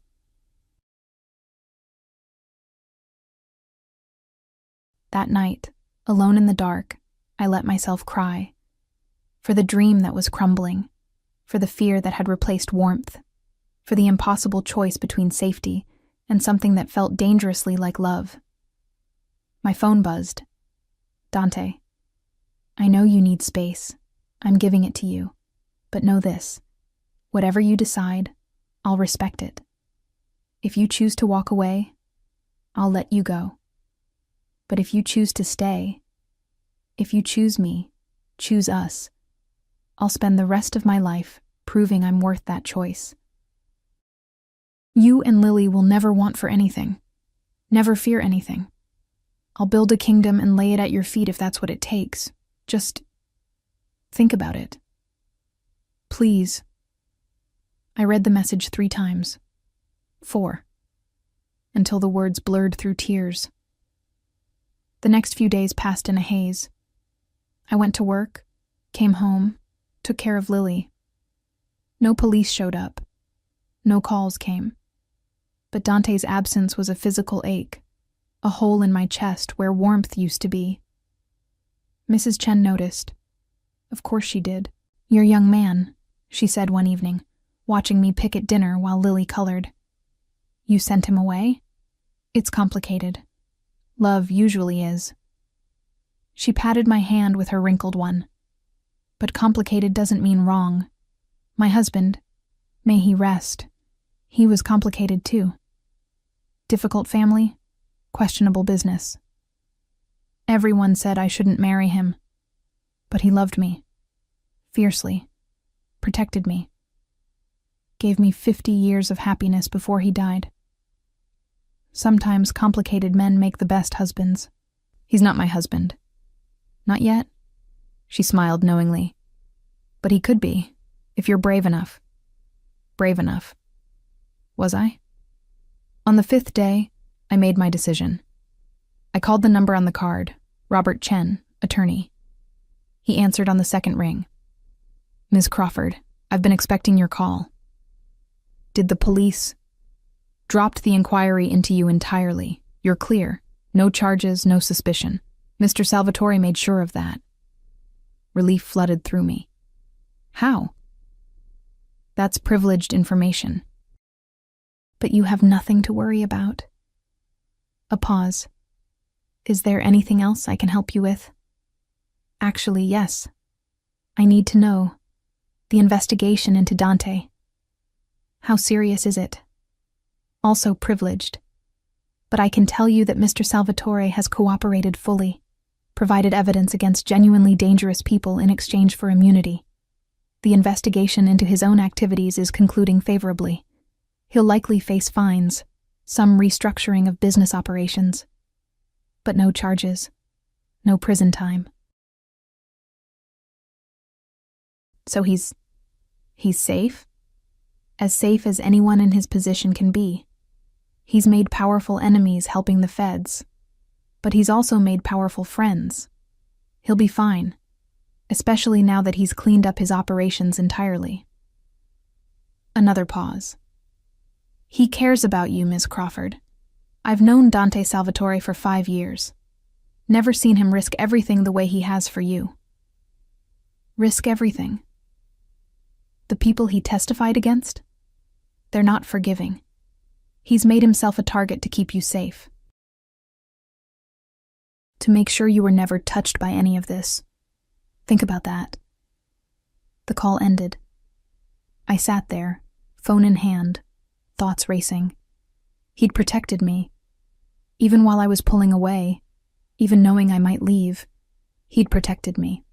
That night, alone in the dark, I let myself cry. For the dream that was crumbling, for the fear that had replaced warmth, for the impossible choice between safety and something that felt dangerously like love. My phone buzzed. Dante, I know you need space. I'm giving it to you. But know this. Whatever you decide, I'll respect it. If you choose to walk away, I'll let you go. But if you choose to stay, if you choose me, choose us, I'll spend the rest of my life proving I'm worth that choice. You and Lily will never want for anything, never fear anything. I'll build a kingdom and lay it at your feet if that's what it takes. Just think about it. Please. I read the message 3 times. 4. Until the words blurred through tears. The next few days passed in a haze. I went to work, came home, took care of Lily. No police showed up. No calls came. But Dante's absence was a physical ache, a hole in my chest where warmth used to be. Mrs. Chen noticed. Of course she did. Your young man, she said one evening, watching me pick at dinner while Lily colored. You sent him away? It's complicated. Love usually is. She patted my hand with her wrinkled one. But complicated doesn't mean wrong. My husband, may he rest, he was complicated too. Difficult family, questionable business. Everyone said I shouldn't marry him, but he loved me, fiercely, protected me, gave me 50 years of happiness before he died. Sometimes complicated men make the best husbands. He's not my husband. Not yet, she smiled knowingly. But he could be, if you're brave enough. Brave enough. Was I? On the 5th day, I made my decision. I called the number on the card, Robert Chen, attorney. He answered on the 2nd ring. Ms. Crawford, I've been expecting your call. Did the police? Dropped the inquiry into you entirely. You're clear. No charges, no suspicion. Mr. Salvatore made sure of that. Relief flooded through me. How? That's privileged information. But you have nothing to worry about. A pause. Is there anything else I can help you with? Actually, yes. I need to know. The investigation into Dante. How serious is it? Also privileged. but I can tell you that Mr. Salvatore has cooperated fully, provided evidence against genuinely dangerous people in exchange for immunity. The investigation into his own activities is concluding favorably. He'll likely face fines, some restructuring of business operations, but no charges, no prison time. So he's safe? As safe as anyone in his position can be. He's made powerful enemies helping the feds, but he's also made powerful friends. He'll be fine, especially now that he's cleaned up his operations entirely. Another pause. He cares about you, Miss Crawford. I've known Dante Salvatore for 5 years. Never seen him risk everything the way he has for you. Risk everything. The people he testified against? They're not forgiving. He's made himself a target to keep you safe. To make sure you were never touched by any of this. Think about that. The call ended. I sat there, phone in hand, thoughts racing. He'd protected me. Even while I was pulling away, even knowing I might leave, he'd protected me.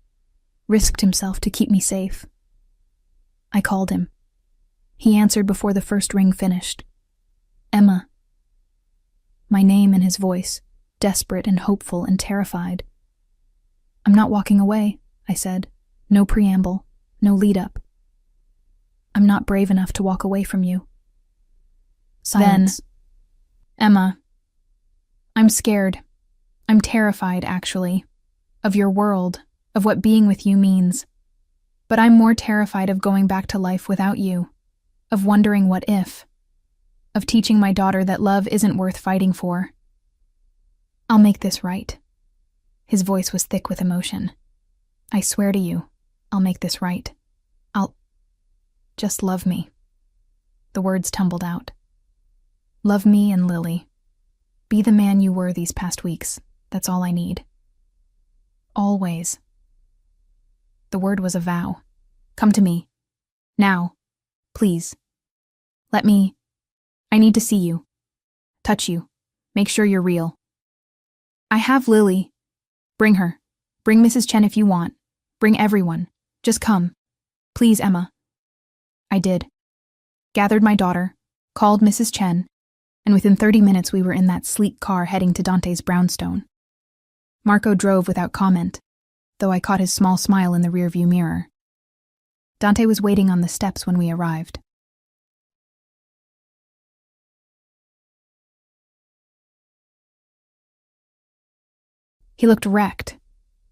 Risked himself to keep me safe. I called him. He answered before the first ring finished. Emma. My name and his voice, desperate and hopeful and terrified. I'm not walking away, I said. No preamble, no lead-up. I'm not brave enough to walk away from you. Silence. Then, Emma, I'm scared. I'm terrified, actually, of your world, of what being with you means. But I'm more terrified of going back to life without you, of wondering what if, of teaching my daughter that love isn't worth fighting for. I'll make this right. His voice was thick with emotion. I swear to you, I'll make this right. Just love me. The words tumbled out. Love me and Lily. Be the man you were these past weeks. That's all I need. Always. The word was a vow. Come to me. Now. Please. I need to see you. Touch you. Make sure you're real. I have Lily. Bring her. Bring Mrs. Chen if you want. Bring everyone. Just come. Please, Emma. I did. Gathered my daughter, called Mrs. Chen, and within 30 minutes we were in that sleek car heading to Dante's brownstone. Marco drove without comment, though I caught his small smile in the rearview mirror. Dante was waiting on the steps when we arrived. He looked wrecked,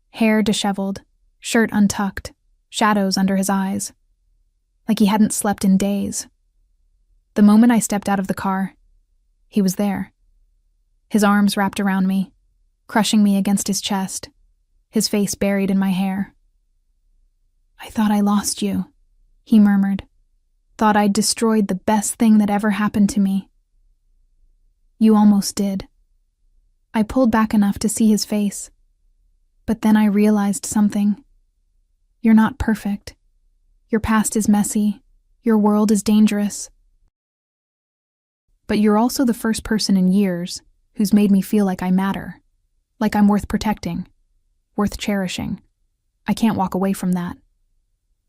hair disheveled, shirt untucked, shadows under his eyes, like he hadn't slept in days. The moment I stepped out of the car, he was there. His arms wrapped around me, crushing me against his chest, his face buried in my hair. I thought I lost you, he murmured. Thought I'd destroyed the best thing that ever happened to me. You almost did. I pulled back enough to see his face, but then I realized something. You're not perfect. Your past is messy. Your world is dangerous. But you're also the first person in years who's made me feel like I matter, like I'm worth protecting, worth cherishing. I can't walk away from that.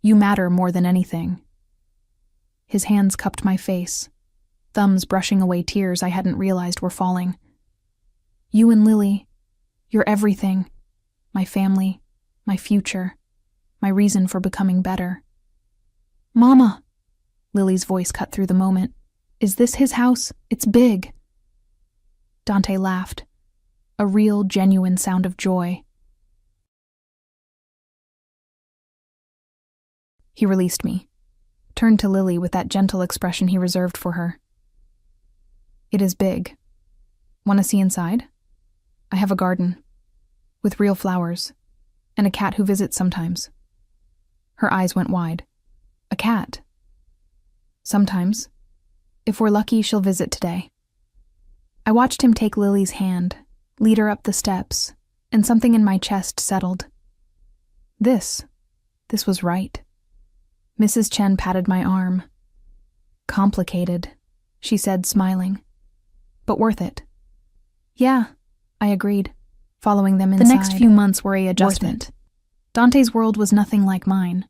You matter more than anything. His hands cupped my face, thumbs brushing away tears I hadn't realized were falling. You and Lily, you're everything. My family, my future, my reason for becoming better. Mama! Lily's voice cut through the moment. Is this his house? It's big. Dante laughed, a real, genuine sound of joy. He released me, turned to Lily with that gentle expression he reserved for her. It is big. Want to see inside? I have a garden, with real flowers, and a cat who visits sometimes. Her eyes went wide. A cat? Sometimes. If we're lucky, she'll visit today. I watched him take Lily's hand, lead her up the steps, and something in my chest settled. This was right. Mrs. Chen patted my arm. Complicated, she said, smiling, but worth it. Yeah, I agreed, following them inside. The next few months were an adjustment. Dante's world was nothing like mine.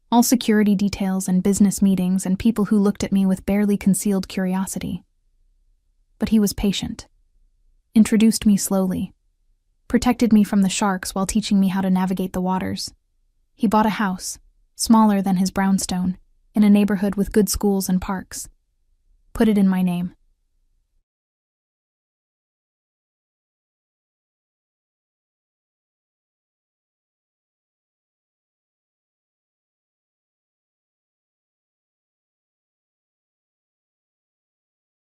All security details and business meetings and people who looked at me with barely concealed curiosity. But he was patient. Introduced me slowly. Protected me from the sharks while teaching me how to navigate the waters. He bought a house, smaller than his brownstone, in a neighborhood with good schools and parks. Put it in my name.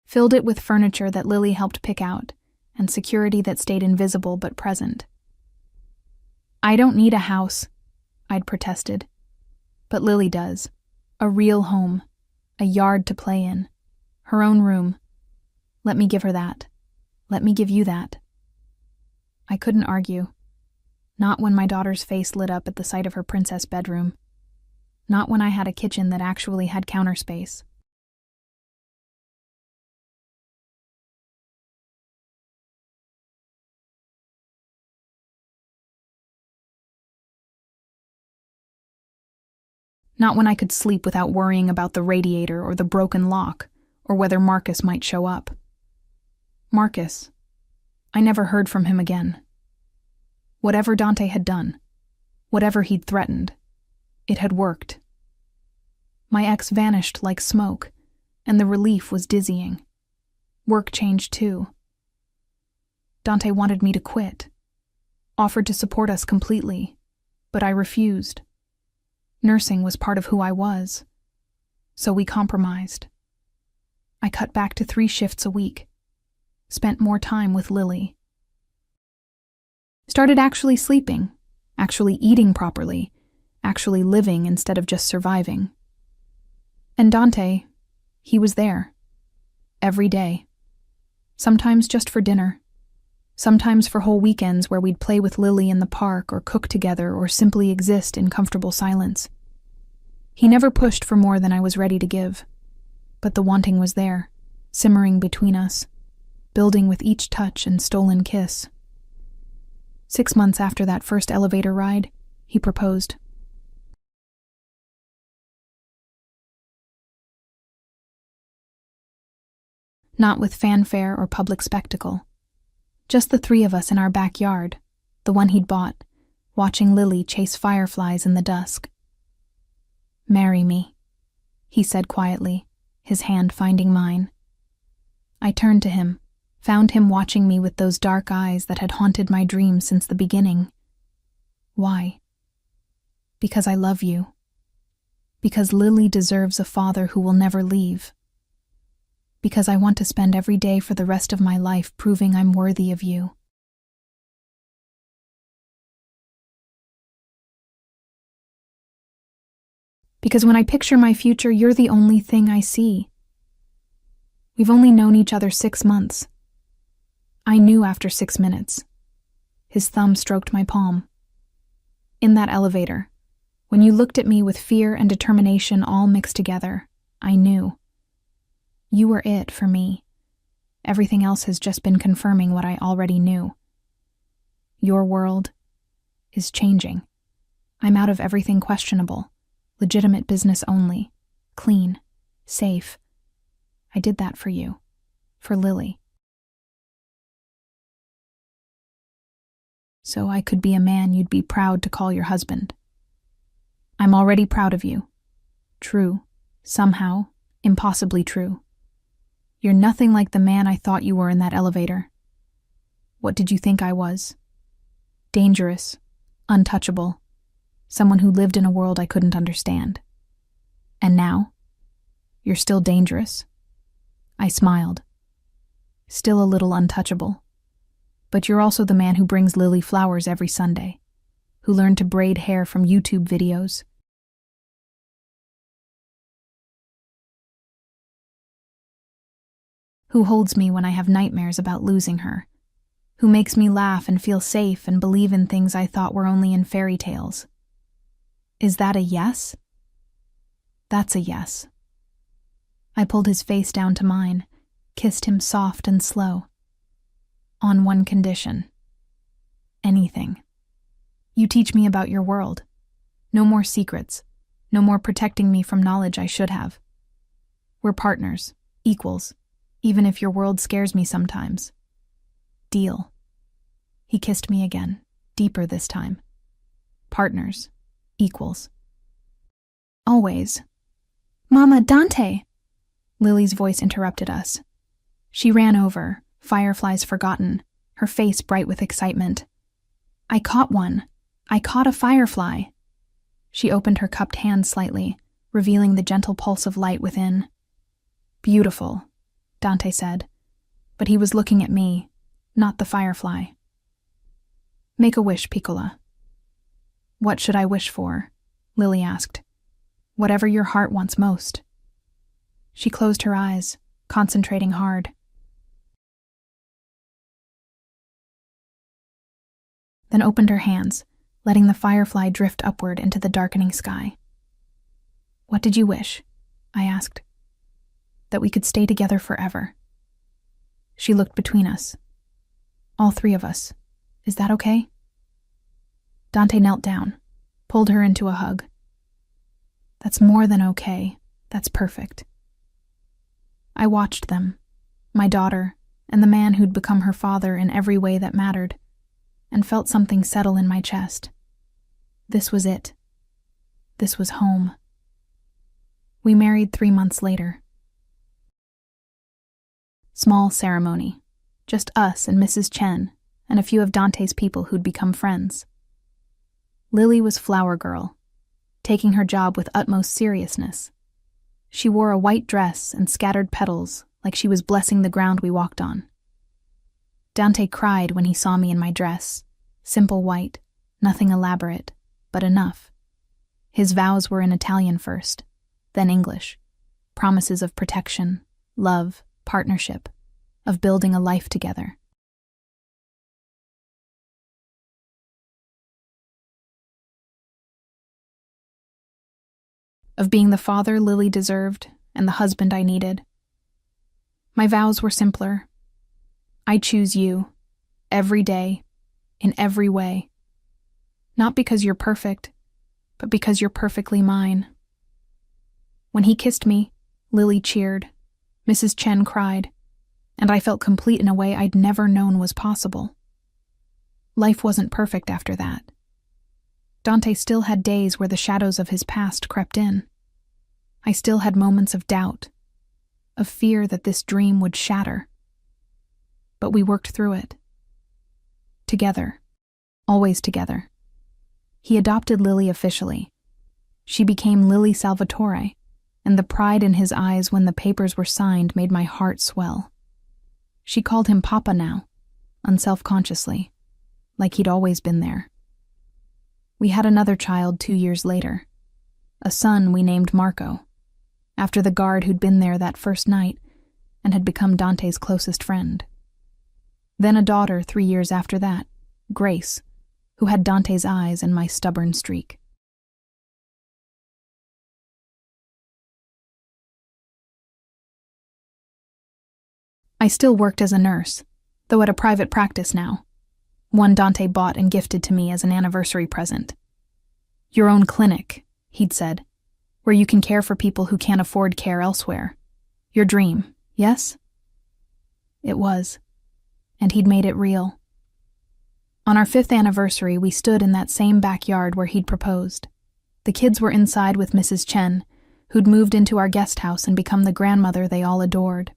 Filled it with furniture that Lily helped pick out, and security that stayed invisible but present. I don't need a house, I'd protested. But Lily does. A real home. A yard to play in. Her own room. Let me give her that. Let me give you that. I couldn't argue. Not when my daughter's face lit up at the sight of her princess bedroom. Not when I had a kitchen that actually had counter space. Not when I could sleep without worrying about the radiator or the broken lock, or whether Marcus might show up. Marcus. I never heard from him again. Whatever Dante had done, whatever he'd threatened, it had worked. My ex vanished like smoke, and the relief was dizzying. Work changed too. Dante wanted me to quit, offered to support us completely, but I refused. Nursing was part of who I was, so we compromised. I cut back to 3 shifts a week, spent more time with Lily. Started actually sleeping, actually eating properly, actually living instead of just surviving. And Dante, he was there, every day. Sometimes just for dinner, sometimes for whole weekends where we'd play with Lily in the park or cook together or simply exist in comfortable silence. He never pushed for more than I was ready to give, but the wanting was there, simmering between us, building with each touch and stolen kiss. 6 months after that first elevator ride, he proposed. Not with fanfare or public spectacle. Just the 3 of us in our backyard, the one he'd bought, watching Lily chase fireflies in the dusk. "Marry me," he said quietly, his hand finding mine. I turned to him, found him watching me with those dark eyes that had haunted my dreams since the beginning. Why? Because I love you. Because Lily deserves a father who will never leave. Because I want to spend every day for the rest of my life proving I'm worthy of you. Because when I picture my future, you're the only thing I see. We've only known each other 6 months. I knew after 6 minutes. His thumb stroked my palm. In that elevator, when you looked at me with fear and determination all mixed together, I knew. You were it for me. Everything else has just been confirming what I already knew. Your world is changing. I'm out of everything questionable. Legitimate business only. Clean. Safe. I did that for you. For Lily. So I could be a man you'd be proud to call your husband. I'm already proud of you. True. Somehow. Impossibly true. You're nothing like the man I thought you were in that elevator. What did you think I was? Dangerous. Untouchable. Someone who lived in a world I couldn't understand. And now? You're still dangerous. I smiled. Still a little untouchable. But you're also the man who brings Lily flowers every Sunday, who learned to braid hair from YouTube videos, who holds me when I have nightmares about losing her, who makes me laugh and feel safe and believe in things I thought were only in fairy tales. Is that a yes? That's a yes. I pulled his face down to mine, kissed him soft and slow. On one condition. Anything. You teach me about your world. No more secrets. No more protecting me from knowledge I should have. We're partners, equals, even if your world scares me sometimes. Deal. He kissed me again, deeper this time. Partners, equals. Always. Mama, Dante! Lily's voice interrupted us. She ran over, fireflies forgotten, her face bright with excitement. I caught one. I caught a firefly. She opened her cupped hand slightly, revealing the gentle pulse of light within. Beautiful, Dante said, but he was looking at me, not the firefly. Make a wish, Piccola. What should I wish for? Lily asked. Whatever your heart wants most. She closed her eyes, concentrating hard. Then opened her hands, letting the firefly drift upward into the darkening sky. What did you wish? I asked. That we could stay together forever. She looked between us. All three of us. Is that okay? Dante knelt down, pulled her into a hug. That's more than okay. That's perfect. I watched them, my daughter, and the man who'd become her father in every way that mattered, and felt something settle in my chest. This was it. This was home. We married 3 months later. Small ceremony. Just us and Mrs. Chen, and a few of Dante's people who'd become friends. Lily was flower girl, taking her job with utmost seriousness. She wore a white dress and scattered petals like she was blessing the ground we walked on. Dante cried when he saw me in my dress, simple white, nothing elaborate, but enough. His vows were in Italian first, then English, promises of protection, love, partnership, of building a life together. Of being the father Lily deserved and the husband I needed. My vows were simpler. I choose you, every day, in every way. Not because you're perfect, but because you're perfectly mine. When he kissed me, Lily cheered, Mrs. Chen cried, and I felt complete in a way I'd never known was possible. Life wasn't perfect after that. Dante still had days where the shadows of his past crept in. I still had moments of doubt, of fear that this dream would shatter. But we worked through it. Together. Always together. He adopted Lily officially. She became Lily Salvatore, and the pride in his eyes when the papers were signed made my heart swell. She called him Papa now, unselfconsciously, like he'd always been there. We had another child 2 years later, a son we named Marco, after the guard who'd been there that first night and had become Dante's closest friend. Then a daughter 3 years after that, Grace, who had Dante's eyes and my stubborn streak. I still worked as a nurse, though at a private practice now, one Dante bought and gifted to me as an anniversary present. Your own clinic, he'd said, where you can care for people who can't afford care elsewhere. Your dream, yes? It was, and he'd made it real. On our 5th anniversary, we stood in that same backyard where he'd proposed. The kids were inside with Mrs. Chen, who'd moved into our guest house and become the grandmother they all adored.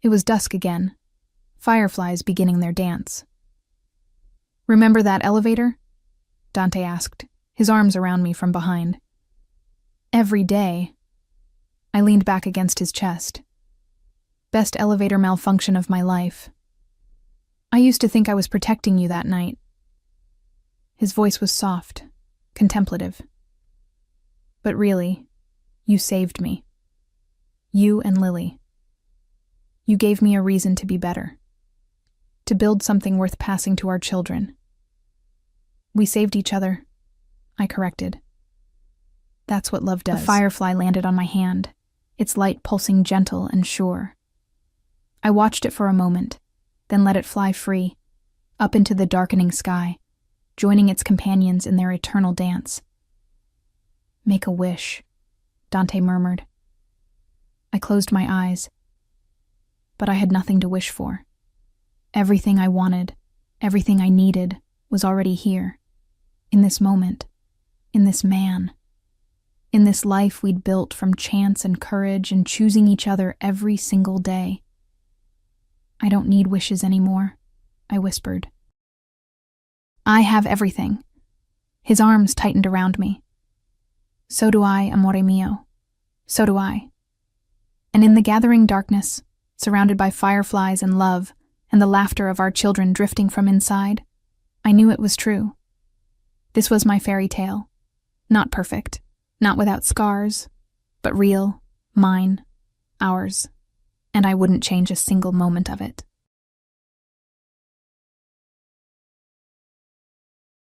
It was dusk again, fireflies beginning their dance. Remember that elevator? Dante asked, his arms around me from behind. Every day. I leaned back against his chest. Best elevator malfunction of my life. I used to think I was protecting you that night. His voice was soft, contemplative. But really, you saved me. You and Lily. You gave me a reason to be better. To build something worth passing to our children. We saved each other. I corrected. That's what love does. The firefly landed on my hand, its light pulsing gentle and sure. I watched it for a moment, then let it fly free, up into the darkening sky, joining its companions in their eternal dance. Make a wish, Dante murmured. I closed my eyes, but I had nothing to wish for. Everything I wanted, everything I needed, was already here, in this moment, in this man, in this life we'd built from chance and courage and choosing each other every single day. I don't need wishes anymore, I whispered. I have everything. His arms tightened around me. So do I, amore mio. So do I. And in the gathering darkness, surrounded by fireflies and love, and the laughter of our children drifting from inside, I knew it was true. This was my fairy tale. Not perfect, not without scars, but real, mine, ours, and I wouldn't change a single moment of it.